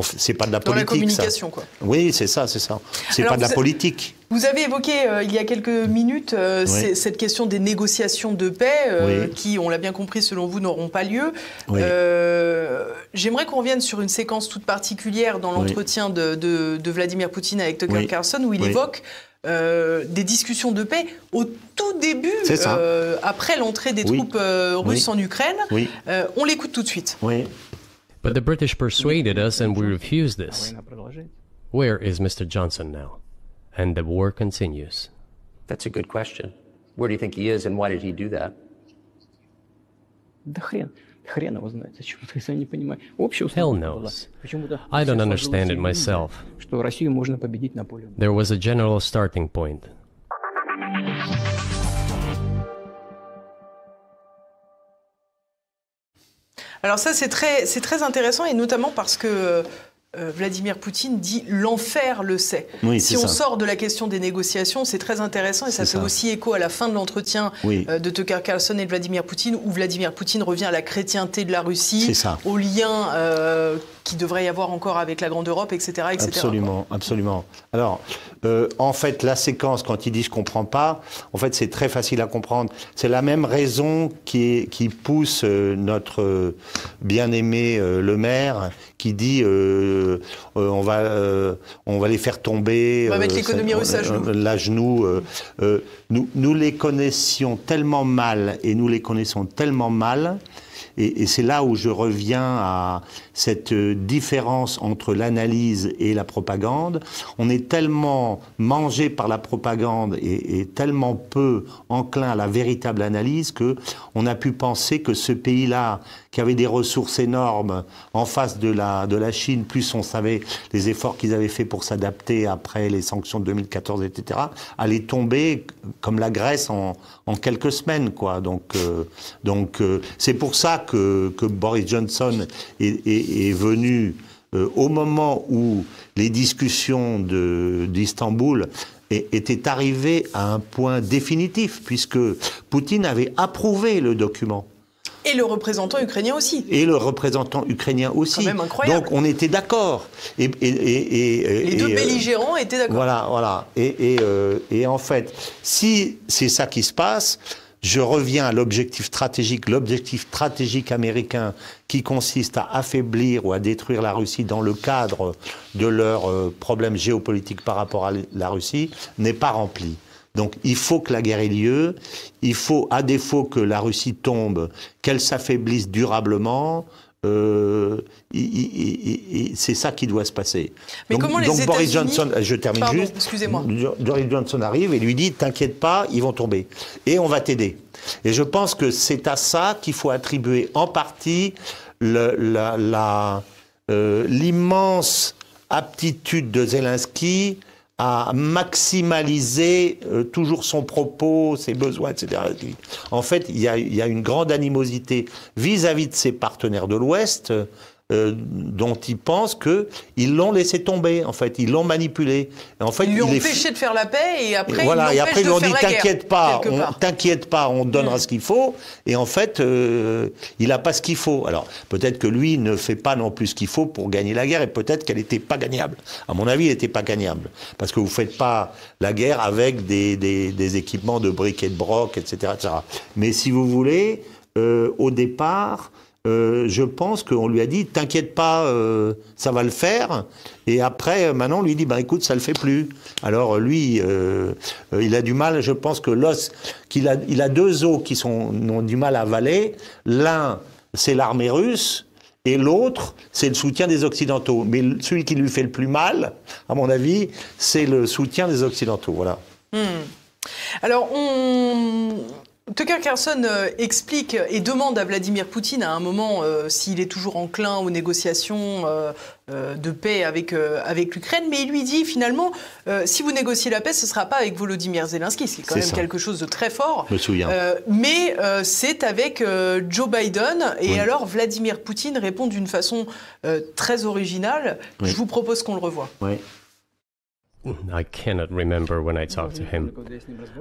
Speaker 2: C'est pas de la politique,
Speaker 1: dans la communication,
Speaker 2: ça.
Speaker 1: Quoi.
Speaker 2: Oui, c'est ça. C'est pas de la politique.
Speaker 1: Vous avez évoqué il y a quelques minutes cette question des négociations de paix qui, on l'a bien compris, selon vous, n'auront pas lieu. Oui. J'aimerais qu'on revienne sur une séquence toute particulière dans l'entretien de Vladimir Poutine avec Tucker Carlson, où il évoque des discussions de paix au tout début, après l'entrée des troupes russes en Ukraine. On l'écoute tout de suite.
Speaker 6: But the British persuaded us and we refused this. Where is Mr. Johnson now? And the war continues.
Speaker 7: That's a good question. Where do you think he is and why did he do that?
Speaker 6: Hell knows. I don't understand it myself. There was a general starting point.
Speaker 1: Alors ça, c'est très intéressant, et notamment parce que Vladimir Poutine dit « l'enfer le sait ». Si on sort de la question des négociations, c'est très intéressant, et ça fait aussi écho à la fin de l'entretien de Tucker Carlson et de Vladimir Poutine, où Vladimir Poutine revient à la chrétienté de la Russie, au lien qu'il devrait y avoir encore avec la Grande Europe, etc. etc.
Speaker 2: Absolument, absolument. Alors, en fait, la séquence, quand il dit « je comprends pas », en fait, c'est très facile à comprendre. C'est la même raison qui pousse notre bien-aimé Le Maire, qui dit on va les faire tomber.
Speaker 1: On va mettre l'économie russe à
Speaker 2: genoux. Nous les connaissions tellement mal, et nous les connaissons tellement mal. Et c'est là où je reviens à cette différence entre l'analyse et la propagande. On est tellement mangé par la propagande et tellement peu enclin à la véritable analyse que on a pu penser que ce pays-là, qui avait des ressources énormes en face de la Chine, plus on savait les efforts qu'ils avaient fait pour s'adapter après les sanctions de 2014, etc., allait tomber comme la Grèce en quelques semaines, quoi. Donc c'est pour ça que Boris Johnson est venu au moment où les discussions d'Istanbul étaient arrivées à un point définitif, puisque Poutine avait approuvé le document.
Speaker 1: Et le représentant ukrainien aussi.
Speaker 2: Et le représentant ukrainien aussi.
Speaker 1: C'est quand même incroyable.
Speaker 2: Donc on était d'accord.
Speaker 1: Les deux belligérants étaient d'accord.
Speaker 2: Voilà. Et en fait, si c'est ça qui se passe, je reviens à l'objectif stratégique américain qui consiste à affaiblir ou à détruire la Russie dans le cadre de leurs problèmes géopolitiques par rapport à la Russie, n'est pas rempli. Donc il faut que la guerre ait lieu, il faut, à défaut que la Russie tombe, qu'elle s'affaiblisse durablement. C'est ça qui doit se passer.
Speaker 1: Mais
Speaker 2: donc Boris Johnson, je termine juste.
Speaker 1: Excusez-moi.
Speaker 2: Boris Johnson arrive et lui dit « T'inquiète pas, ils vont tomber. Et on va t'aider. » Et je pense que c'est à ça qu'il faut attribuer en partie l'immense aptitude de Zelensky à maximaliser toujours son propos, ses besoins, etc. En fait, il y a une grande animosité vis-à-vis de ses partenaires de l'Ouest, dont ils pensent qu'ils l'ont laissé tomber, en fait, ils l'ont manipulé. Et en fait,
Speaker 1: ils lui ont empêché de faire la paix, et après,
Speaker 2: ils lui ont dit t'inquiète pas, on donnera ce qu'il faut, et en fait, il n'a pas ce qu'il faut. Alors, peut-être que lui ne fait pas non plus ce qu'il faut pour gagner la guerre, et peut-être qu'elle n'était pas gagnable. À mon avis, elle n'était pas gagnable, parce que vous ne faites pas la guerre avec des équipements de briques et de broc, etc., etc. Mais si vous voulez, au départ, je pense qu'on lui a dit « T'inquiète pas, ça va le faire ». Et après, maintenant, on lui dit « écoute, ça le fait plus ». Alors lui, il a du mal, je pense que l'os, il a deux os qui ont du mal à avaler. L'un, c'est l'armée russe, et l'autre, c'est le soutien des Occidentaux. Mais celui qui lui fait le plus mal, à mon avis, c'est le soutien des Occidentaux. Voilà.
Speaker 1: Alors, Tucker Carlson explique et demande à Vladimir Poutine à un moment s'il est toujours enclin aux négociations de paix avec l'Ukraine, mais il lui dit finalement si vous négociez la paix, ce ne sera pas avec Volodymyr Zelensky, ce qui est quand même quelque chose de très fort.
Speaker 2: Je me souviens.
Speaker 1: Mais c'est avec Joe Biden. Et alors Vladimir Poutine répond d'une façon très originale. Je vous propose qu'on le revoie.
Speaker 2: Oui.
Speaker 6: I cannot remember when I talked to him.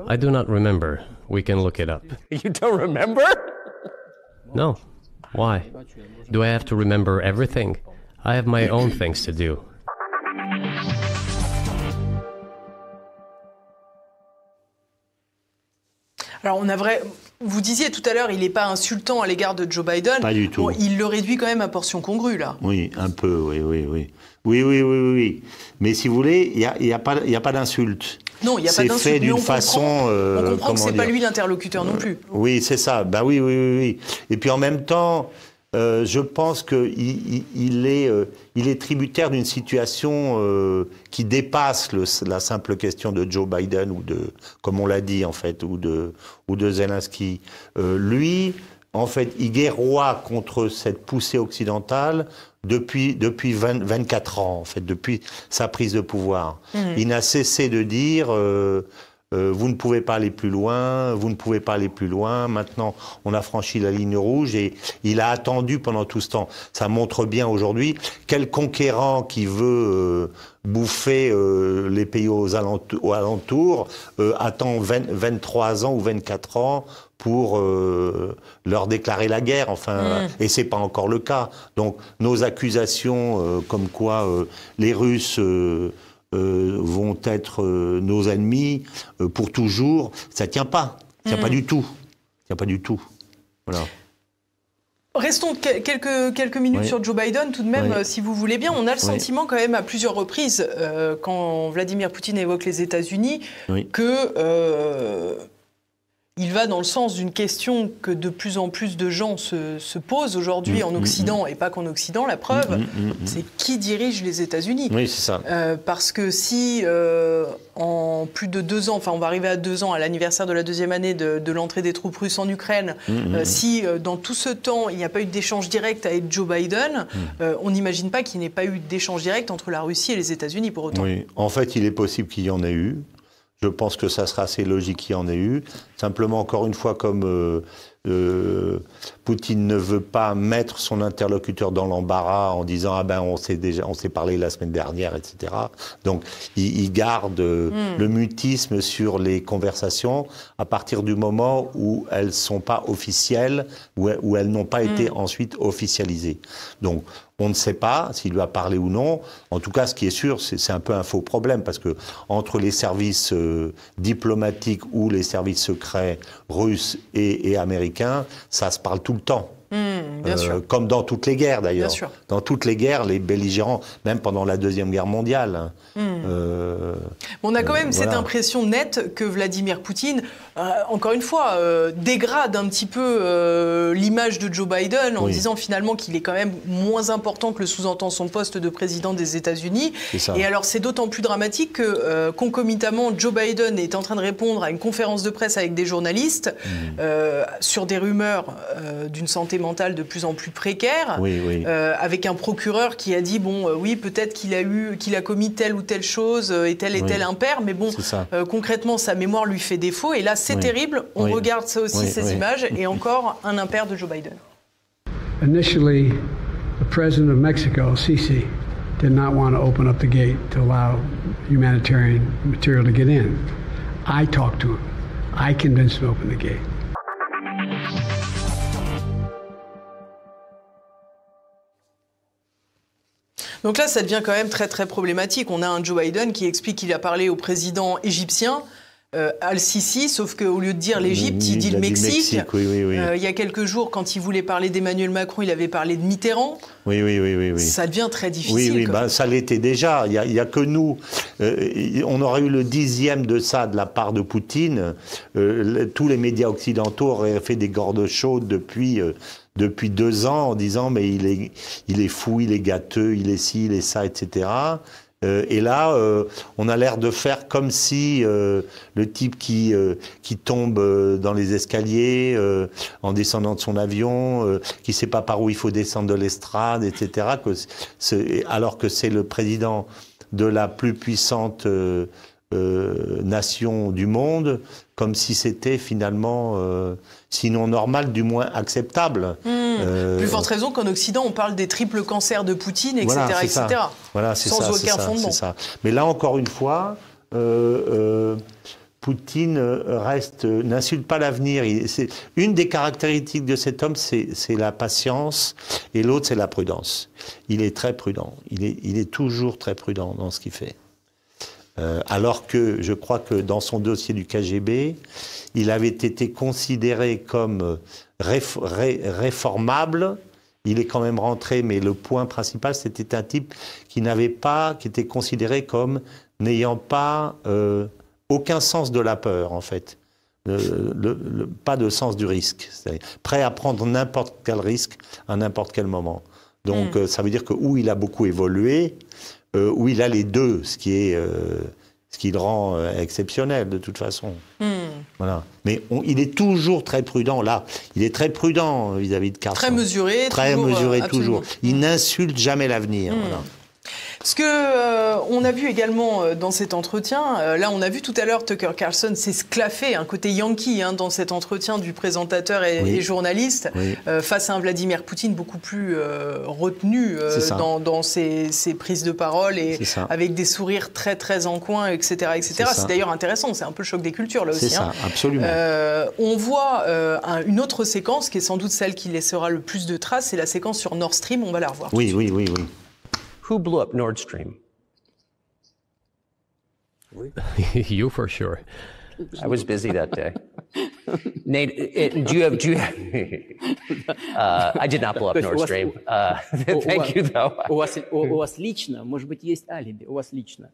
Speaker 6: I do not remember. We can look it up.
Speaker 7: You don't remember?
Speaker 6: No. Why? Do I have to remember everything? I have my own things to do.
Speaker 1: Alors vous disiez tout à l'heure, il n'est pas insultant à l'égard de Joe Biden.
Speaker 2: Pas du tout.
Speaker 1: Bon, il le réduit quand même à portion congrue, là.
Speaker 2: Oui, un peu, oui. Oui. Mais si vous voulez, il n'y a pas d'insulte.
Speaker 1: Non, il n'y a pas d'insulte.
Speaker 2: C'est fait d'une
Speaker 1: façon... on comprend que ce n'est pas lui l'interlocuteur non plus.
Speaker 2: Oui, c'est ça. Ben oui. Et puis en même temps, je pense qu'il est tributaire d'une situation qui dépasse la simple question de Joe Biden ou comme on l'a dit en fait, ou de Zelensky. Lui, en fait, il guerroie contre cette poussée occidentale depuis 24 ans, en fait, depuis sa prise de pouvoir. Il n'a cessé de dire vous ne pouvez pas aller plus loin, vous ne pouvez pas aller plus loin, maintenant on a franchi la ligne rouge, et il a attendu pendant tout ce temps. Ça montre bien aujourd'hui quel conquérant qui veut bouffer les pays aux alentours attend 23 ans ou 24 ans pour leur déclarer la guerre, et c'est pas encore le cas. Donc nos accusations comme quoi les Russes vont être nos ennemis pour toujours, ça tient pas. Ça tient pas du tout. Ça tient pas du tout. Voilà.
Speaker 1: Restons quelques minutes sur Joe Biden, tout de même, si vous voulez bien. On a le sentiment quand même à plusieurs reprises, quand Vladimir Poutine évoque les États-Unis, que il va dans le sens d'une question que de plus en plus de gens se posent aujourd'hui en Occident, et pas qu'en Occident. La preuve, c'est qui dirige les États-Unis.
Speaker 2: Oui, c'est ça.
Speaker 1: Parce que si en plus de 2 ans, on va arriver à 2 ans, à l'anniversaire de la 2e année de l'entrée des troupes russes en Ukraine, si dans tout ce temps, il n'y a pas eu d'échange direct avec Joe Biden, on n'imagine pas qu'il n'y ait pas eu d'échange direct entre la Russie et les États-Unis pour autant.
Speaker 2: Oui, en fait, il est possible qu'il y en ait eu. Je pense que ça sera assez logique qu'il y en ait eu. Simplement, encore une fois, comme Poutine ne veut pas mettre son interlocuteur dans l'embarras en disant on s'est parlé la semaine dernière, etc. Donc il garde le mutisme sur les conversations à partir du moment où elles sont pas officielles, où elles n'ont pas été ensuite officialisées. Donc on ne sait pas s'il lui a parlé ou non. En tout cas, ce qui est sûr, c'est un peu un faux problème, parce que entre les services diplomatiques ou les services secrets russes et américains, ça se parle tout le temps.
Speaker 1: Bien sûr.
Speaker 2: Comme dans toutes les guerres d'ailleurs.
Speaker 1: Bien sûr.
Speaker 2: Dans toutes les guerres, les belligérants, même pendant la Deuxième Guerre mondiale.
Speaker 1: On a quand même cette impression nette que Vladimir Poutine, encore une fois, dégrade un petit peu l'image de Joe Biden en disant finalement qu'il est quand même moins important que le sous-entend son poste de président des États-Unis. Et alors c'est d'autant plus dramatique que concomitamment, Joe Biden est en train de répondre à une conférence de presse avec des journalistes sur des rumeurs d'une santé mentale de plus en plus précaire, avec un procureur qui a dit peut-être qu'il a commis telle ou telle chose et tel impair, mais concrètement sa mémoire lui fait défaut, et là c'est terrible. On regarde ça aussi, ces images, et encore un impair de Joe Biden.
Speaker 8: Initially, the president of Mexico, Sisi, did not want to open up the gate to allow humanitarian material to get in. I talked to him. I convinced him to open the gate.
Speaker 1: Donc là, ça devient quand même très très problématique. On a un Joe Biden qui explique qu'il a parlé au président égyptien, Al-Sisi, sauf qu'au lieu de dire l'Égypte, il dit le Mexique. Il y a quelques jours, quand il voulait parler d'Emmanuel Macron, il avait parlé de Mitterrand. Ça devient très difficile.
Speaker 2: Ça l'était déjà. Il n'y a que nous. On aurait eu le 10e de ça de la part de Poutine. Tous les médias occidentaux auraient fait des gordes chaudes depuis 2 ans en disant mais il est fou, il est gâteux, il est ci, il est ça, etc. Et là, on a l'air de faire comme si le type qui tombe dans les escaliers en descendant de son avion, qui ne sait pas par où il faut descendre de l'estrade, etc., alors que c'est le président de la plus puissante nation du monde, comme si c'était finalement, sinon normal, du moins acceptable.
Speaker 1: Plus forte raison qu'en Occident, on parle des triples cancers de Poutine, etc.
Speaker 2: Voilà,
Speaker 1: etc.
Speaker 2: Voilà,
Speaker 1: sans aucun fondement.
Speaker 2: Ça. Mais là, encore une fois, Poutine n'insulte pas l'avenir. Une des caractéristiques de cet homme, c'est la patience, et l'autre, c'est la prudence. Il est très prudent. Il est toujours très prudent dans ce qu'il fait. Alors que je crois que dans son dossier du KGB, il avait été considéré comme réformable. Il est quand même rentré, mais le point principal, c'était un type qui était considéré comme n'ayant pas aucun sens de la peur, en fait. Pas de sens du risque. Prêt à prendre n'importe quel risque à n'importe quel moment. Donc ça veut dire que où il a beaucoup évolué, où il a les deux, ce qui le rend exceptionnel de toute façon. Voilà. Mais il est toujours très prudent, là. Il est très prudent vis-à-vis de Carlson.
Speaker 1: Très mesuré.
Speaker 2: Très mesuré, toujours. Il n'insulte jamais l'avenir. Voilà.
Speaker 1: Ce qu'on a vu également dans cet entretien, là on a vu tout à l'heure Tucker Carlson s'esclaffer, un côté yankee dans cet entretien du présentateur et journaliste, face à un Vladimir Poutine beaucoup plus retenu dans ses prises de parole et avec des sourires très très en coin, etc. etc. C'est d'ailleurs intéressant, c'est un peu le choc des cultures là aussi.
Speaker 2: C'est ça, absolument.
Speaker 1: On voit une autre séquence qui est sans doute celle qui laissera le plus de traces, c'est la séquence sur Nord Stream, on va la revoir.
Speaker 2: Oui.
Speaker 7: Who blew up Nord Stream?
Speaker 6: You for sure.
Speaker 7: I was busy that day. Nate, do you have I did not blow up Nord Stream. Thank you, though.
Speaker 9: У вас лично, может быть, есть алиби, у вас лично.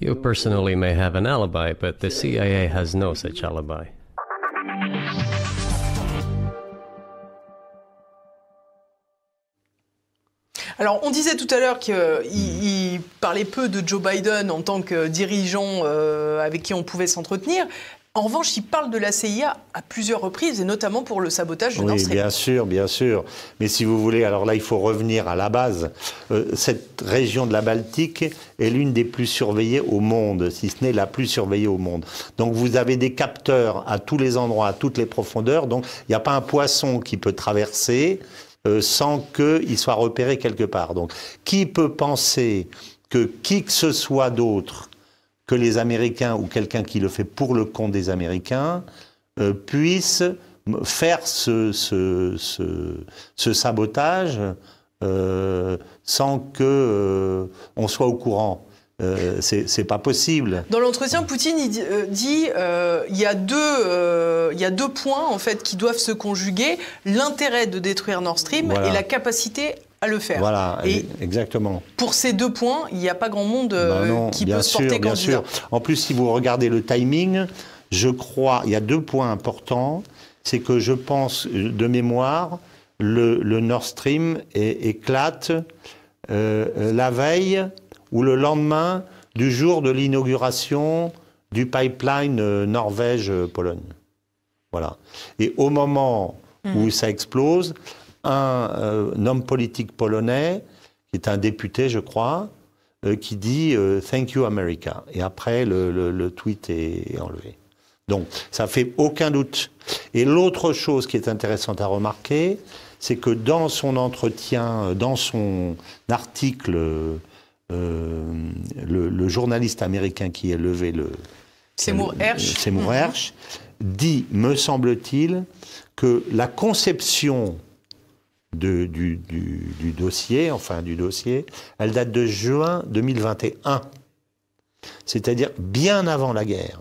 Speaker 6: You personally may have an alibi, but the CIA has no such alibi.
Speaker 1: Alors, on disait tout à l'heure qu'il parlait peu de Joe Biden en tant que dirigeant avec qui on pouvait s'entretenir. En revanche, il parle de la CIA à plusieurs reprises, et notamment pour le sabotage de Nord Stream.
Speaker 2: Bien sûr. Mais si vous voulez, alors là, il faut revenir à la base. Cette région de la Baltique est l'une des plus surveillées au monde, si ce n'est la plus surveillée au monde. Donc vous avez des capteurs à tous les endroits, à toutes les profondeurs. Donc il n'y a pas un poisson qui peut traverser sans qu'il soit repéré quelque part. Donc, qui peut penser que qui que ce soit d'autre que les Américains ou quelqu'un qui le fait pour le compte des Américains puisse faire ce sabotage sans que on soit au courant? C'est pas possible.
Speaker 1: Dans l'entretien, Poutine il dit il y a deux points en fait qui doivent se conjuguer, l'intérêt de détruire Nord Stream et la capacité à le faire.
Speaker 2: Voilà, exactement.
Speaker 1: Pour ces deux points, il n'y a pas grand monde qui peut se porter candidat. Bien sûr.
Speaker 2: En plus, si vous regardez le timing, je crois, il y a deux points importants. C'est que je pense, de mémoire, le Nord Stream éclate la veille ou le lendemain du jour de l'inauguration du pipeline Norvège-Pologne. Voilà. Et au moment où ça explose, un homme politique polonais, qui est un député, je crois, qui dit « Thank you, America ». Et après, le tweet est enlevé. Donc, ça fait aucun doute. Et l'autre chose qui est intéressante à remarquer, c'est que dans son entretien, dans son article... le journaliste américain qui a levé
Speaker 1: Seymour Hersh
Speaker 2: dit, me semble-t-il, que la conception du dossier, elle date de juin 2021. C'est-à-dire bien avant la guerre.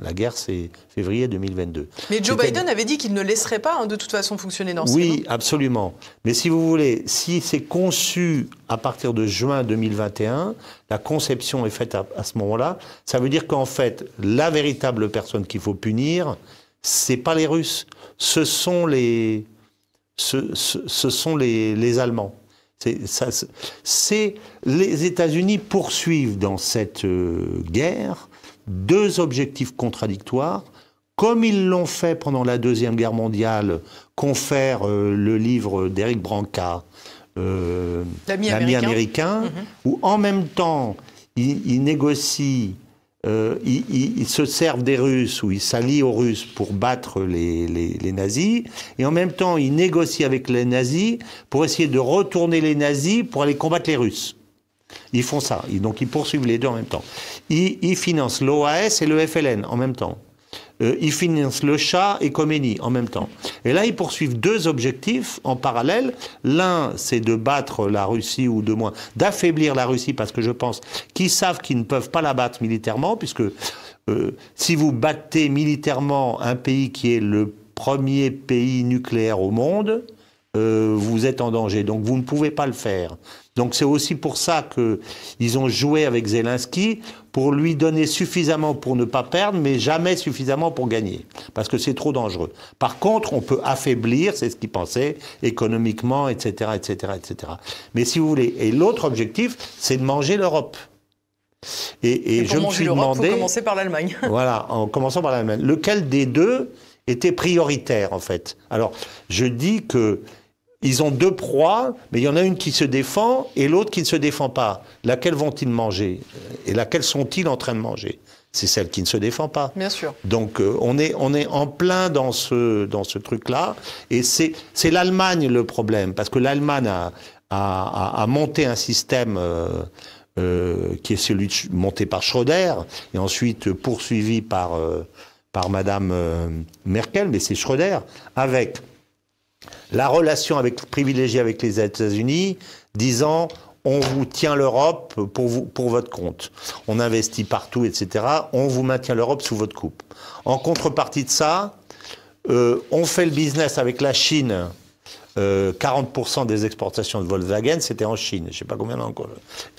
Speaker 2: La guerre, c'est février 2022.
Speaker 1: Mais Joe Biden avait dit qu'il ne laisserait pas de toute façon fonctionner Nord Stream.
Speaker 2: Oui, absolument. Mais si vous voulez, si c'est conçu à partir de juin 2021, la conception est faite à ce moment-là, ça veut dire qu'en fait, la véritable personne qu'il faut punir, c'est pas les Russes, ce sont les Allemands. Les États-Unis poursuivent dans cette guerre deux objectifs contradictoires, comme ils l'ont fait pendant la Deuxième Guerre mondiale, confère le livre d'Éric Branca, L'ami américain, où en même temps, ils négocient, ils se servent des Russes, ou ils s'allient aux Russes pour battre les nazis, et en même temps, ils négocient avec les nazis pour essayer de retourner les nazis pour aller combattre les Russes. Ils font ça, donc ils poursuivent les deux en même temps. Ils financent l'OAS et le FLN en même temps. Ils financent le Shah et Khomeini en même temps. Et là, ils poursuivent deux objectifs en parallèle. L'un, c'est de battre la Russie, ou de moins, d'affaiblir la Russie, parce que je pense qu'ils savent qu'ils ne peuvent pas la battre militairement, puisque si vous battez militairement un pays qui est le premier pays nucléaire au monde, vous êtes en danger. Donc vous ne pouvez pas le faire. Donc c'est aussi pour ça qu'ils ont joué avec Zelensky, pour lui donner suffisamment pour ne pas perdre, mais jamais suffisamment pour gagner, parce que c'est trop dangereux. Par contre, on peut affaiblir, c'est ce qu'ils pensaient, économiquement, etc., etc., etc. Mais si vous voulez, et l'autre objectif, c'est de manger l'Europe. Et je me suis demandé...
Speaker 1: Il faut commencer par l'Allemagne.
Speaker 2: Voilà, en commençant par l'Allemagne. Lequel des deux était prioritaire, en fait? Alors, je dis que ils ont deux proies, mais il y en a une qui se défend et l'autre qui ne se défend pas. Laquelle vont-ils manger? Et laquelle sont-ils en train de manger? C'est celle qui ne se défend pas.
Speaker 1: Bien sûr.
Speaker 2: Donc on est en plein dans ce truc-là. Et c'est l'Allemagne le problème, parce que l'Allemagne a monté un système qui est celui monté par Schröder et ensuite poursuivi par Madame Merkel, mais c'est Schröder, avec la relation privilégiée avec les États-Unis, disant on vous tient l'Europe pour votre compte. On investit partout, etc. On vous maintient l'Europe sous votre coupe. En contrepartie de ça, on fait le business avec la Chine. 40% des exportations de Volkswagen, c'était en Chine. Je ne sais pas combien encore.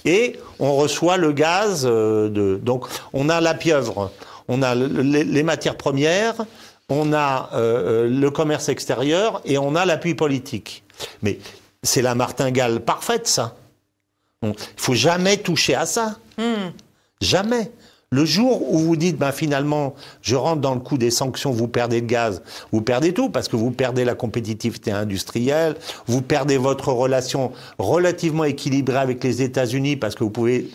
Speaker 2: Et on reçoit le gaz. Donc on a la pieuvre, on a les matières premières, on a le commerce extérieur et on a l'appui politique. Mais c'est la martingale parfaite, ça. Il ne faut jamais toucher à ça. Jamais. Le jour où vous dites, ben finalement, je rentre dans le coup des sanctions, vous perdez le gaz, vous perdez tout, parce que vous perdez la compétitivité industrielle, vous perdez votre relation relativement équilibrée avec les États-Unis, parce que vous pouvez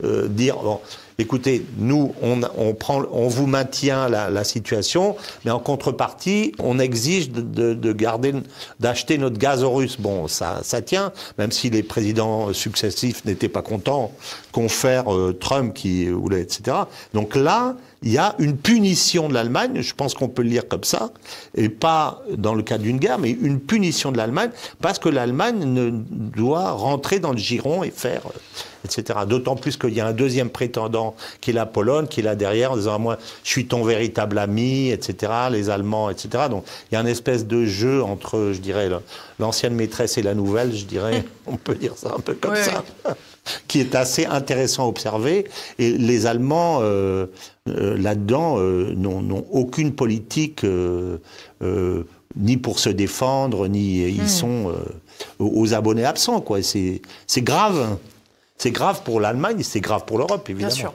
Speaker 2: dire, bon, écoutez, nous, on vous maintient la situation, mais en contrepartie, on exige d'acheter notre gaz aux Russes. Bon, ça tient, même si les présidents successifs n'étaient pas contents, confère Trump qui voulait, etc. Donc là, il y a une punition de l'Allemagne, je pense qu'on peut le lire comme ça, et pas dans le cadre d'une guerre, mais une punition de l'Allemagne, parce que l'Allemagne doit rentrer dans le giron et faire, etc. D'autant plus qu'il y a un deuxième prétendant, qui est la Pologne, qui est là derrière, en disant, moi, je suis ton véritable ami, etc., les Allemands, etc. Donc, il y a une espèce de jeu entre, je dirais, l'ancienne maîtresse et la nouvelle, je dirais, on peut dire ça un peu comme ça, qui est assez intéressant à observer. Et les Allemands, là-dedans, n'ont aucune politique, ni pour se défendre, ni ils sont aux abonnés absents, quoi. C'est grave. C'est grave pour l'Allemagne, c'est grave pour l'Europe, évidemment. Bien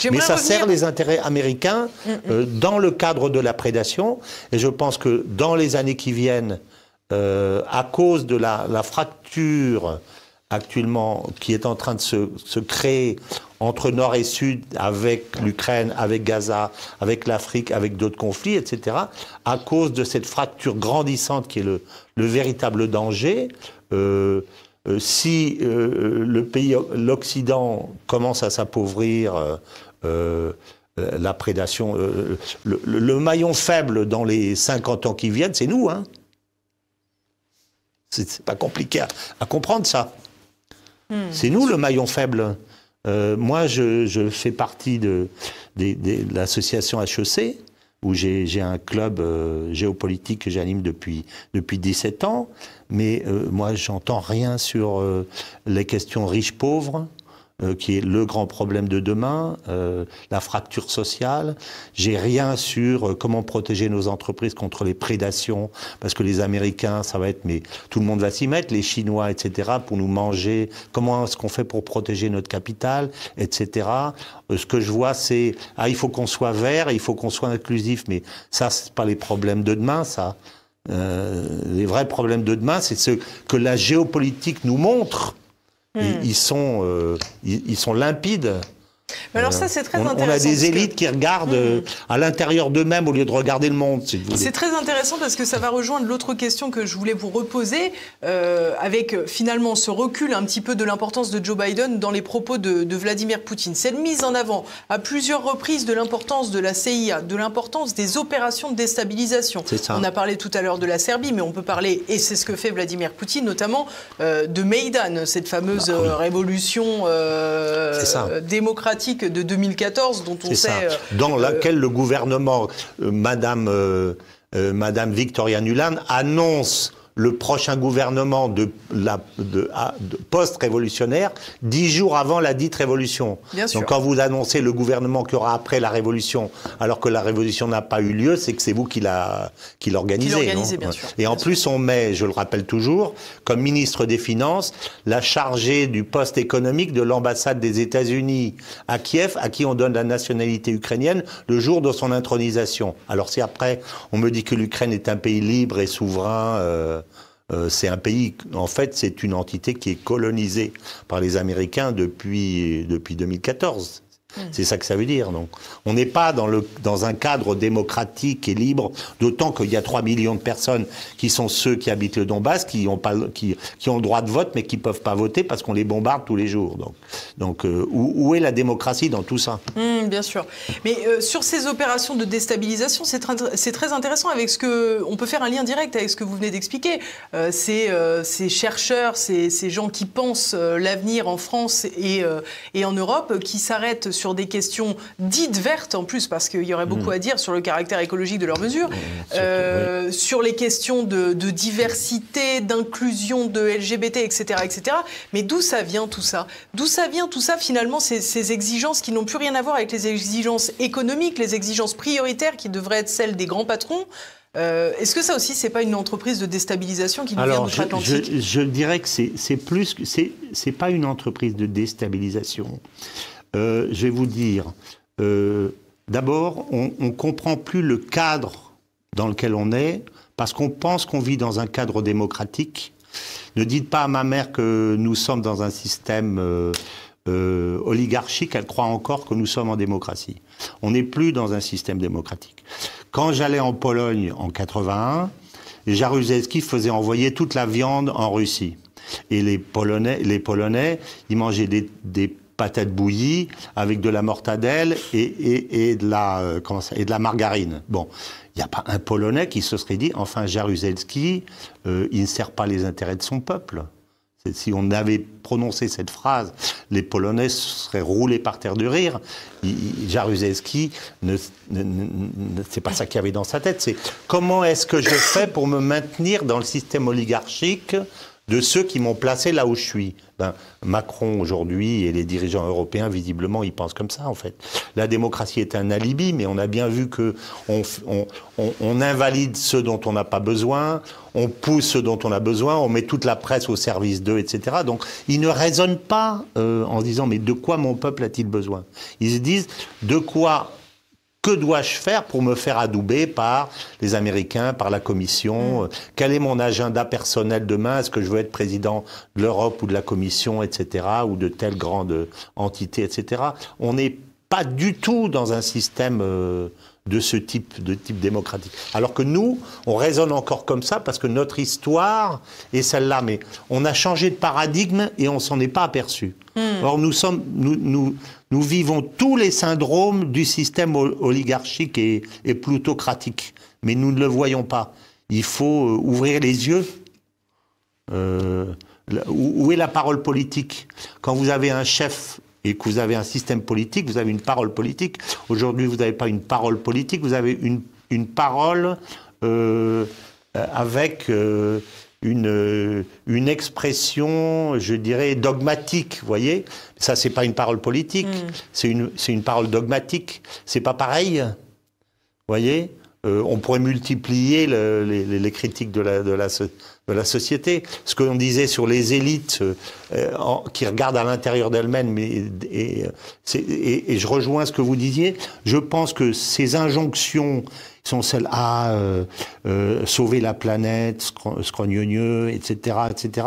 Speaker 2: sûr. Mais ça sert les intérêts américains dans le cadre de la prédation. Et je pense que dans les années qui viennent, à cause de la fracture actuellement qui est en train de se créer entre Nord et Sud, avec l'Ukraine, avec Gaza, avec l'Afrique, avec d'autres conflits, etc., à cause de cette fracture grandissante qui est le véritable danger, si l'Occident commence à s'appauvrir, la prédation, le maillon faible dans les 50 ans qui viennent, c'est nous, hein. C'est pas compliqué à comprendre ça. C'est nous le maillon faible. Moi, je fais partie de l'association HEC, où j'ai un club géopolitique que j'anime depuis 17 ans. Mais moi, j'entends rien sur les questions riches-pauvres. qui est le grand problème de demain, la fracture sociale. J'ai rien sur comment protéger nos entreprises contre les prédations, parce que les Américains, ça va être, mais tout le monde va s'y mettre, les Chinois, etc., pour nous manger. Comment est-ce qu'on fait pour protéger notre capital, etc. Ce que je vois, c'est, il faut qu'on soit vert, il faut qu'on soit inclusif, mais ça, c'est pas les problèmes de demain, ça. Les vrais problèmes de demain, c'est ce que la géopolitique nous montre. Ils sont limpides.
Speaker 1: Mais alors ça, c'est très intéressant.
Speaker 2: On a des élites qui regardent à l'intérieur d'eux-mêmes au lieu de regarder le monde. Si
Speaker 1: c'est très intéressant parce que ça va rejoindre l'autre question que je voulais vous reposer, avec finalement ce recul un petit peu de l'importance de Joe Biden dans les propos de Vladimir Poutine. Cette mise en avant à plusieurs reprises de l'importance de la CIA, de l'importance des opérations de déstabilisation. On a parlé tout à l'heure de la Serbie, mais on peut parler, et c'est ce que fait Vladimir Poutine, notamment de Maïdan, cette fameuse révolution démocratique de 2014 dont on sait...
Speaker 2: Dans laquelle le gouvernement, Madame Victoria Nuland, annonce le prochain gouvernement de post-révolutionnaire 10 jours avant la dite révolution. Donc quand vous annoncez le gouvernement qu'il y aura après la révolution, alors que la révolution n'a pas eu lieu, c'est que c'est vous qui l'organisez.
Speaker 1: Bien sûr.
Speaker 2: Et en plus, on met, je le rappelle toujours, comme ministre des Finances, la chargée du poste économique de l'ambassade des États-Unis à Kiev, à qui on donne la nationalité ukrainienne le jour de son intronisation. Alors si après, on me dit que l'Ukraine est un pays libre et souverain... c'est un pays, en fait, c'est une entité qui est colonisée par les Américains depuis 2014. C'est ça que ça veut dire. Donc, on n'est pas dans un cadre démocratique et libre, d'autant qu'il y a 3 millions de personnes qui sont ceux qui habitent le Donbass, qui ont le droit de vote, mais qui ne peuvent pas voter parce qu'on les bombarde tous les jours. Donc où est la démocratie dans tout ça?
Speaker 1: Bien sûr. Mais sur ces opérations de déstabilisation, c'est très intéressant avec on peut faire un lien direct avec ce que vous venez d'expliquer. Ces chercheurs, ces gens qui pensent l'avenir en France et en Europe, qui s'arrêtent sur des questions dites vertes en plus, parce qu'il y aurait beaucoup à dire sur le caractère écologique de leurs mesures, sur les questions de diversité, d'inclusion de LGBT, etc., etc. Mais d'où ça vient tout ça? D'où ça vient tout ça finalement, ces exigences qui n'ont plus rien à voir avec les exigences économiques, les exigences prioritaires qui devraient être celles des grands patrons? Est-ce que ça aussi, c'est pas une entreprise de déstabilisation qui nous vient d'outre-Atlantique?
Speaker 2: Je dirais que c'est pas une entreprise de déstabilisation. Je vais vous dire, d'abord, on comprend plus le cadre dans lequel on est, parce qu'on pense qu'on vit dans un cadre démocratique. Ne dites pas à ma mère que nous sommes dans un système oligarchique, elle croit encore que nous sommes en démocratie. On n'est plus dans un système démocratique. Quand j'allais en Pologne en 81, Jaruzelski faisait envoyer toute la viande en Russie. Et les Polonais, ils mangeaient des patates bouillies avec de la mortadelle et de la margarine. Bon, il n'y a pas un Polonais qui se serait dit, enfin, Jaruzelski, il ne sert pas les intérêts de son peuple. Si on avait prononcé cette phrase, les Polonais seraient roulés par terre de rire. Jaruzelski, c'est pas ça qu'il y avait dans sa tête. C'est comment est-ce que je fais pour me maintenir dans le système oligarchique de ceux qui m'ont placé là où je suis. Macron, aujourd'hui, et les dirigeants européens, visiblement, ils pensent comme ça, en fait. La démocratie est un alibi, mais on a bien vu que on invalide ceux dont on n'a pas besoin, on pousse ceux dont on a besoin, on met toute la presse au service d'eux, etc. Donc, ils ne raisonnent pas en se disant, mais de quoi mon peuple a-t-il besoin? Ils se disent, que dois-je faire pour me faire adouber par les Américains, par la Commission? Quel est mon agenda personnel demain? Est-ce que je veux être président de l'Europe ou de la Commission, etc., ou de telle grande entité, etc. On n'est pas du tout dans un système de ce type démocratique. Alors que nous, on raisonne encore comme ça parce que notre histoire est celle-là. Mais on a changé de paradigme et on s'en est pas aperçu. Or, nous vivons tous les syndromes du système oligarchique et plutocratique. Mais nous ne le voyons pas. Il faut ouvrir les yeux. Où est la parole politique? Quand vous avez un chef et que vous avez un système politique, vous avez une parole politique. Aujourd'hui, vous n'avez pas une parole politique, vous avez une parole avec une expression, je dirais, dogmatique, vous voyez. Ça, c'est pas une parole politique, c'est une parole dogmatique. C'est pas pareil, vous voyez. On pourrait multiplier les critiques de la société. Ce qu'on disait sur les élites qui regardent à l'intérieur d'elles-mêmes, et je rejoins ce que vous disiez, je pense que ces injonctions sont celles à sauver la planète, scrogneux, etc., etc.,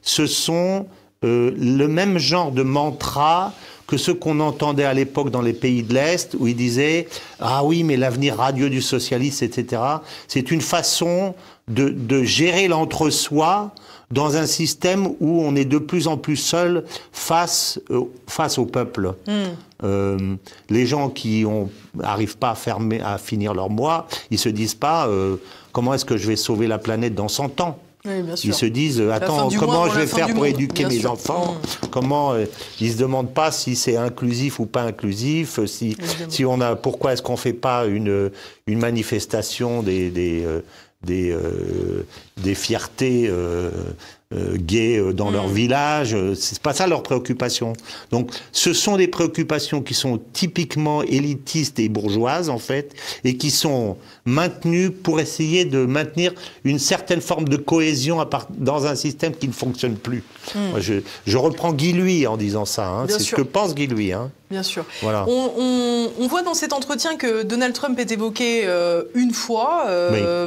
Speaker 2: ce sont le même genre de mantra que ceux qu'on entendait à l'époque dans les pays de l'Est, où ils disaient « Ah oui, mais l'avenir radieux du socialisme, etc. » C'est une façon de gérer l'entre-soi dans un système où on est de plus en plus seul face au peuple. Les gens qui n'arrivent pas à finir leur mois, ils se disent pas comment est-ce que je vais sauver la planète dans 100 ans. Oui, bien sûr. Ils se disent attends, comment je vais faire pour éduquer mes enfants? Comment ils se demandent pas si c'est inclusif ou pas inclusif, si on a, pourquoi est-ce qu'on fait pas une manifestation des fiertés gays dans leur village. C'est pas ça leur préoccupation. Donc, ce sont des préoccupations qui sont typiquement élitistes et bourgeoises, en fait, et qui sont maintenues pour essayer de maintenir une certaine forme de cohésion dans un système qui ne fonctionne plus. Moi, je reprends Guy Luy en disant ça. Hein. C'est ce que pense Guy Luy. Hein.
Speaker 1: Bien sûr.
Speaker 2: Voilà.
Speaker 1: On voit dans cet entretien que Donald Trump est évoqué une fois.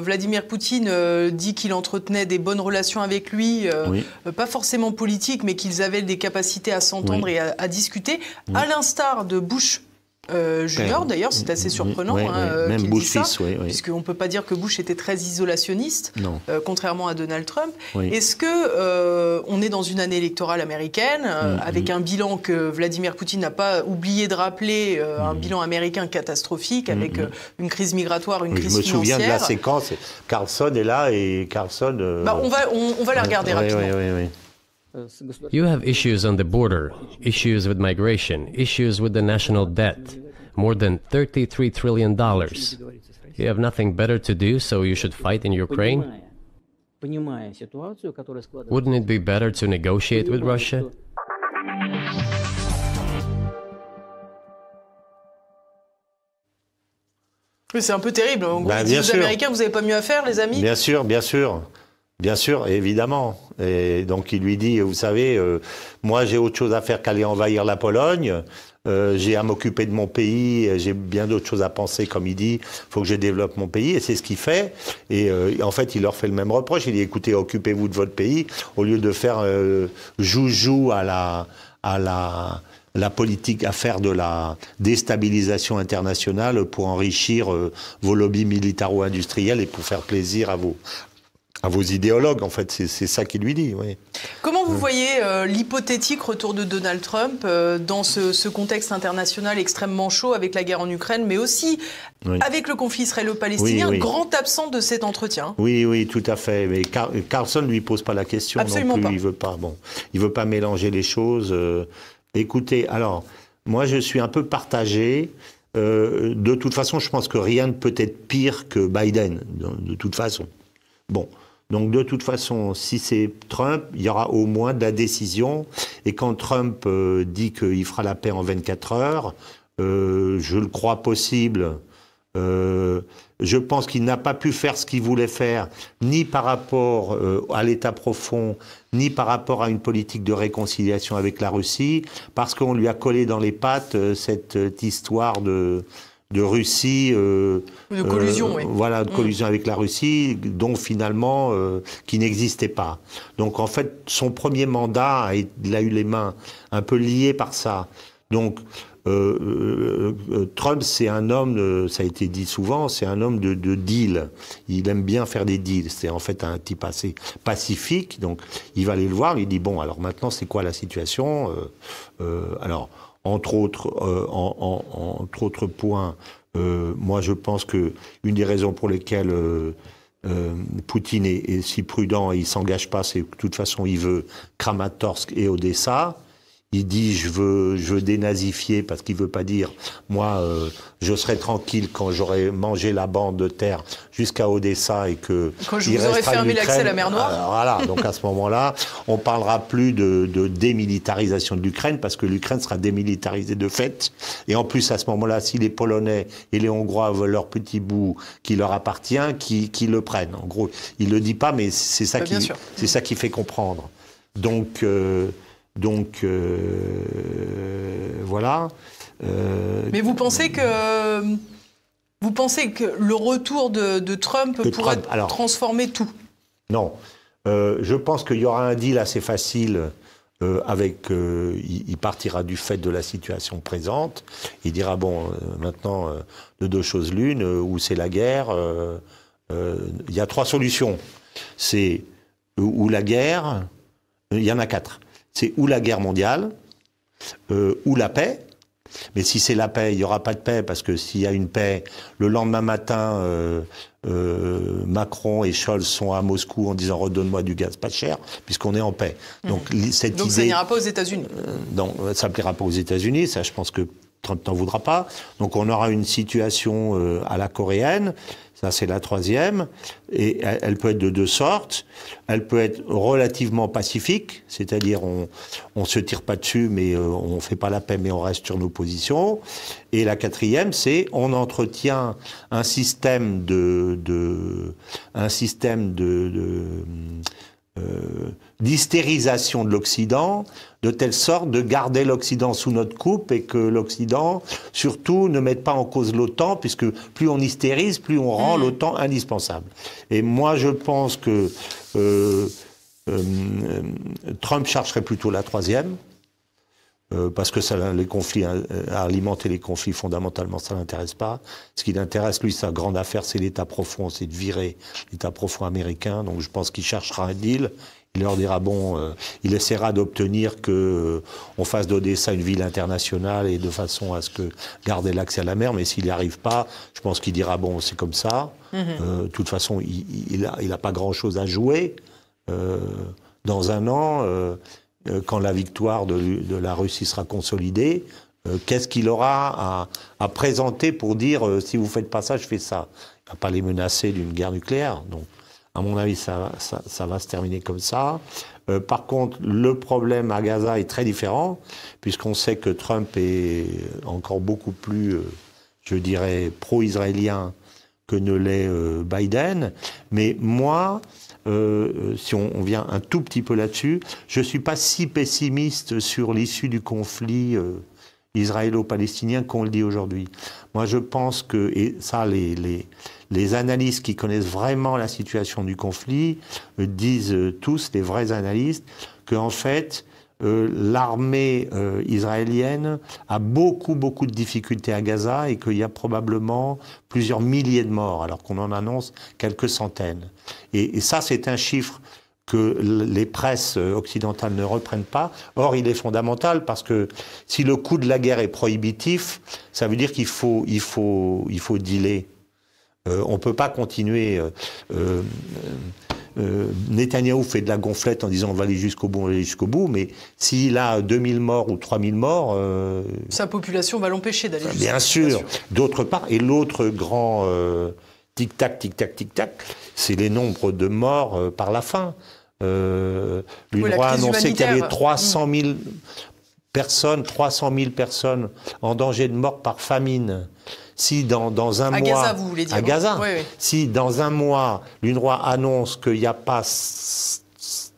Speaker 1: Vladimir Poutine dit qu'il entretenait des bonnes relations avec lui, pas forcément politiques, mais qu'ils avaient des capacités à s'entendre et à discuter, à l'instar de Bush Junior, d'ailleurs, c'est assez surprenant
Speaker 2: même Bush fils,
Speaker 1: puisqu'on ne peut pas dire que Bush était très isolationniste, contrairement à Donald Trump. Est-ce que on est dans une année électorale américaine, avec un bilan que Vladimir Poutine n'a pas oublié de rappeler, un bilan américain catastrophique, avec une crise migratoire, une crise financière.
Speaker 2: Je me souviens de la séquence, Carlson est là, et Carlson...
Speaker 1: on va la regarder rapidement.
Speaker 6: You have issues on the border, issues with migration, issues with the national debt, more than $33 trillion. You have nothing better to do, so you should fight in Ukraine? Wouldn't it be better to negotiate with Russia?
Speaker 1: C'est un peu terrible. En gros, les Américains, vous n'avez pas mieux à faire, les amis?
Speaker 2: Bien sûr, bien sûr. Bien sûr, évidemment. Et donc il lui dit, vous savez, moi j'ai autre chose à faire qu'aller envahir la Pologne, j'ai à m'occuper de mon pays, j'ai bien d'autres choses à penser, comme il dit, il faut que je développe mon pays, et c'est ce qu'il fait. Et en fait, il leur fait le même reproche, il dit, écoutez, occupez-vous de votre pays, au lieu de faire joujou à la politique, à faire de la déstabilisation internationale pour enrichir vos lobbies militaro-industriels et pour faire plaisir à vos idéologues, en fait, c'est ça qu'il lui dit. Oui.
Speaker 1: Comment vous voyez l'hypothétique retour de Donald Trump dans ce contexte international extrêmement chaud avec la guerre en Ukraine, mais aussi avec le conflit israélo-palestinien, grand absent de cet entretien?
Speaker 2: Oui, tout à fait. Mais Carlson ne lui pose pas la question.
Speaker 1: Absolument
Speaker 2: non plus.
Speaker 1: Pas.
Speaker 2: Il veut pas mélanger les choses. Écoutez, alors, moi je suis un peu partagé. De toute façon, je pense que rien ne peut être pire que Biden, de toute façon. Bon. Donc, de toute façon, si c'est Trump, il y aura au moins de la décision. Et quand Trump dit qu'il fera la paix en 24 heures, je le crois possible. Je pense qu'il n'a pas pu faire ce qu'il voulait faire, ni par rapport à l'État profond, ni par rapport à une politique de réconciliation avec la Russie, parce qu'on lui a collé dans les pattes cette histoire de Russie, de
Speaker 1: collusion,
Speaker 2: voilà, de collusion avec la Russie, dont finalement qui n'existait pas. Donc en fait, son premier mandat, il a eu les mains un peu liées par ça. Donc Trump, c'est un homme, ça a été dit souvent, c'est un homme de deal. Il aime bien faire des deals. C'est en fait un type assez pacifique. Donc il va aller le voir, il dit bon, alors maintenant c'est quoi la situation? Alors entre autres points, moi je pense que une des raisons pour lesquelles Poutine est si prudent et il s'engage pas, c'est que de toute façon il veut Kramatorsk et Odessa. Il dit je veux dénazifier parce qu'il veut pas dire moi je serai tranquille quand j'aurai mangé la bande de terre jusqu'à Odessa et que
Speaker 1: quand je vous aurai fermé l'accès à la mer Noire.
Speaker 2: Voilà, donc à ce moment-là, on parlera plus de démilitarisation de l'Ukraine parce que l'Ukraine sera démilitarisée de fait. Et en plus à ce moment-là, si les Polonais et les Hongrois veulent leur petit bout qui leur appartient, qui le prennent. En gros, il le dit pas, mais c'est ça qui fait comprendre. Donc voilà.
Speaker 1: Mais vous pensez que le retour de Trump pourrait transformer tout?
Speaker 2: Non. Je pense qu'il y aura un deal assez facile il partira du fait de la situation présente. Il dira, bon, maintenant, de deux choses l'une, ou c'est la guerre. Il y a trois solutions. C'est ou la guerre, il y en a quatre. C'est ou la guerre mondiale, ou la paix. Mais si c'est la paix, il n'y aura pas de paix, parce que s'il y a une paix, le lendemain matin, Macron et Scholz sont à Moscou en disant « redonne-moi du gaz pas cher », puisqu'on est en paix. Donc cette idée,
Speaker 1: ça n'ira pas aux États-Unis.
Speaker 2: Non, ça ne plaira pas aux États-Unis, ça je pense que Trump n'en voudra pas. Donc on aura une situation à la coréenne, ça c'est la troisième, et elle peut être de deux sortes. Elle peut être relativement pacifique, c'est-à-dire on se tire pas dessus, mais on fait pas la paix, mais on reste sur nos positions. Et la quatrième, c'est on entretient un système d'hystérisation de l'Occident, de telle sorte de garder l'Occident sous notre coupe et que l'Occident, surtout, ne mette pas en cause l'OTAN, puisque plus on hystérise, plus on rend l'OTAN indispensable. Et moi, je pense que Trump chercherait plutôt la troisième, parce que les conflits, alimenter les conflits fondamentalement, ça l'intéresse pas. Ce qui l'intéresse, lui, sa grande affaire, c'est l'État profond, c'est de virer l'État profond américain. Donc je pense qu'il cherchera un deal. Il leur dira, il essaiera d'obtenir on fasse d'Odessa une ville internationale et de façon à ce que garder l'accès à la mer. Mais s'il n'y arrive pas, je pense qu'il dira, c'est comme ça. De toute façon, il a pas grand-chose à jouer. Dans un an, quand la victoire de la Russie sera consolidée, qu'est-ce qu'il aura à présenter pour dire si vous faites pas ça, je fais ça. Il va pas les menacer d'une guerre nucléaire. Donc, à mon avis, ça va se terminer comme ça. Par contre, le problème à Gaza est très différent, puisqu'on sait que Trump est encore beaucoup plus, je dirais, pro-israélien que ne l'est Biden. Mais moi, si on vient un tout petit peu là-dessus, je ne suis pas si pessimiste sur l'issue du conflit israélo-palestinien qu'on le dit aujourd'hui. Moi, je pense que, et ça, les analystes qui connaissent vraiment la situation du conflit disent tous, les vrais analystes, qu'en fait, l'armée israélienne a beaucoup de difficultés à Gaza et qu'il y a probablement plusieurs milliers de morts, alors qu'on en annonce quelques centaines. Et ça, c'est un chiffre que les presses occidentales ne reprennent pas. Or, il est fondamental parce que si le coût de la guerre est prohibitif, ça veut dire qu'il faut dealer. On peut pas continuer. Netanyahou fait de la gonflette en disant on va aller jusqu'au bout, mais s'il a 2000 morts ou 3000 morts...
Speaker 1: sa population va l'empêcher d'aller jusqu'au bout.
Speaker 2: Bien sûr. D'autre part, et l'autre grand tic-tac, c'est les nombres de morts par la faim. L'UNRWA a annoncé qu'il y avait 300 000 personnes en danger de mort par famine. Si dans un mois... À
Speaker 1: Gaza, vous voulez dire.
Speaker 2: À Gaza.
Speaker 1: Oui.
Speaker 2: Si dans un mois, l'UNRWA annonce qu'il n'y a pas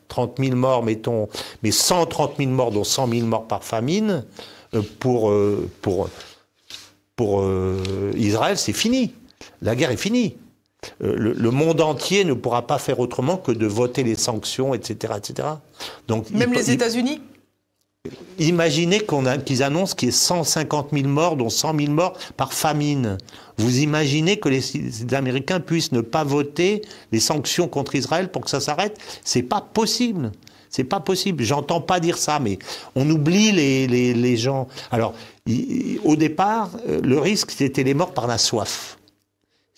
Speaker 2: 30 000 morts, mettons, mais 130 000 morts, dont 100 000 morts par famine, pour Israël, c'est fini. La guerre est finie. Le monde entier ne pourra pas faire autrement que de voter les sanctions, etc., etc. Donc,
Speaker 1: même les États-Unis ?
Speaker 2: Imaginez qu'ils annoncent qu'il y ait 150 000 morts, dont 100 000 morts par famine. Vous imaginez que les Américains puissent ne pas voter les sanctions contre Israël pour que ça s'arrête? C'est pas possible. C'est pas possible. J'entends pas dire ça, mais on oublie les gens. Alors, au départ, le risque, c'était les morts par la soif.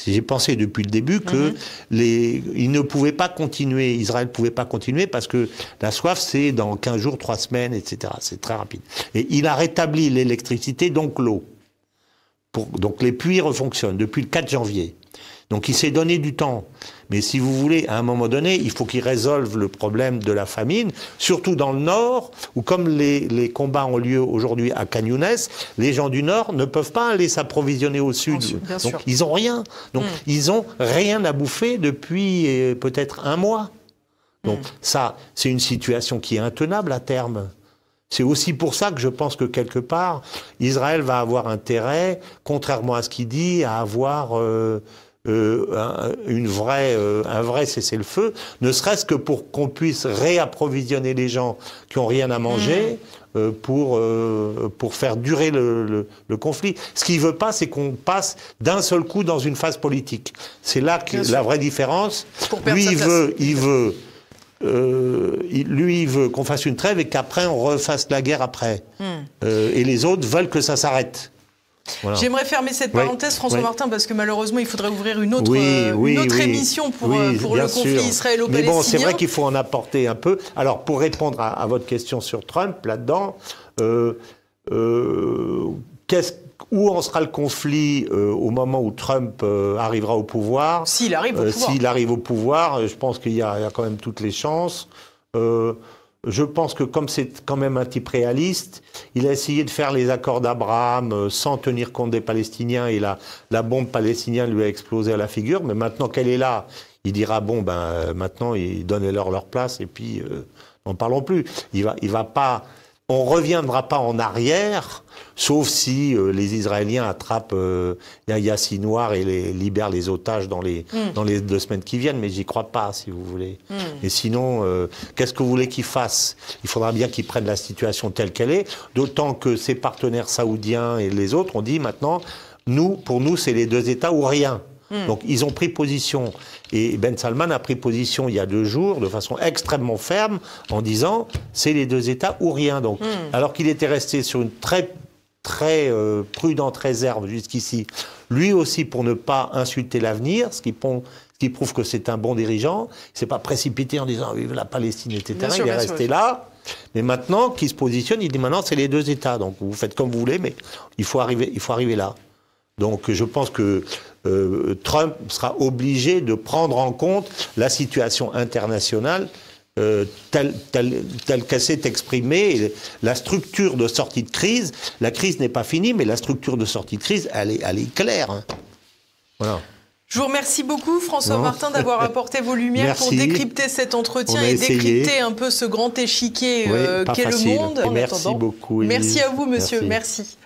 Speaker 2: J'ai pensé depuis le début que ils ne pouvaient pas continuer, Israël ne pouvait pas continuer parce que la soif, c'est dans 15 jours, 3 semaines, etc. C'est très rapide. Et il a rétabli l'électricité, donc l'eau. Donc les puits refonctionnent depuis le 4 janvier. Donc il s'est donné du temps. Mais si vous voulez, à un moment donné, il faut qu'il résolve le problème de la famine, surtout dans le Nord, où comme les combats ont lieu aujourd'hui à Khan Younes, les gens du Nord ne peuvent pas aller s'approvisionner au Sud. Donc ils n'ont rien. Donc ils n'ont rien à bouffer depuis peut-être un mois. Donc ça, c'est une situation qui est intenable à terme. C'est aussi pour ça que je pense que quelque part, Israël va avoir intérêt, contrairement à ce qu'il dit, à avoir un vrai cessez-le-feu, ne serait-ce que pour qu'on puisse réapprovisionner les gens qui n'ont rien à manger pour faire durer le conflit. Ce qu'il ne veut pas, c'est qu'on passe d'un seul coup dans une phase politique. C'est là que la vraie différence. Lui, il veut qu'on fasse une trêve et qu'après on refasse la guerre après. Et les autres veulent que ça s'arrête. Voilà.
Speaker 1: J'aimerais fermer cette parenthèse, François Martin, parce que malheureusement, il faudrait ouvrir une autre émission pour le conflit israélo-palestinien.
Speaker 2: Mais bon, c'est vrai qu'il faut en apporter un peu. Alors, pour répondre à votre question sur Trump, là-dedans, où en sera le conflit au moment où Trump arrivera au pouvoir?
Speaker 1: S'il arrive au pouvoir.
Speaker 2: S'il arrive au pouvoir, je pense qu'il y a quand même toutes les chances. Je pense que comme c'est quand même un type réaliste, il a essayé de faire les accords d'Abraham sans tenir compte des Palestiniens et la bombe palestinienne lui a explosé à la figure. Mais maintenant qu'elle est là, il dira bon maintenant donnez-leur leur place et puis n'en parlons plus. On reviendra pas en arrière, sauf si les Israéliens attrapent Yahya Sinwar et libèrent les otages dans les 2 semaines qui viennent, mais j'y crois pas, si vous voulez. Et sinon, qu'est-ce que vous voulez qu'ils fassent? Il faudra bien qu'ils prennent la situation telle qu'elle est, d'autant que ses partenaires saoudiens et les autres ont dit maintenant, pour nous, c'est les 2 États ou rien. Donc ils ont pris position. Et Ben Salman a pris position il y a 2 jours de façon extrêmement ferme en disant c'est les 2 États ou rien. Donc, alors qu'il était resté sur une très prudente réserve jusqu'ici, lui aussi pour ne pas insulter l'avenir, ce qui prouve que c'est un bon dirigeant. Il ne s'est pas précipité en disant vive la Palestine, etc. Il est resté là. Mais maintenant qu'il se positionne, il dit maintenant c'est les 2 États. Donc vous faites comme vous voulez, mais il faut arriver là. Donc je pense que Trump sera obligé de prendre en compte la situation internationale telle qu'elle s'est exprimée, la structure de sortie de crise. La crise n'est pas finie, mais la structure de sortie de crise, elle est claire. Hein. Voilà.
Speaker 1: Je vous remercie beaucoup, François Martin, d'avoir apporté vos lumières pour décrypter cet entretien et décrypter un peu ce grand échiquier qu'est le monde.
Speaker 2: Merci beaucoup. Élise.
Speaker 1: Merci à vous, monsieur. Merci.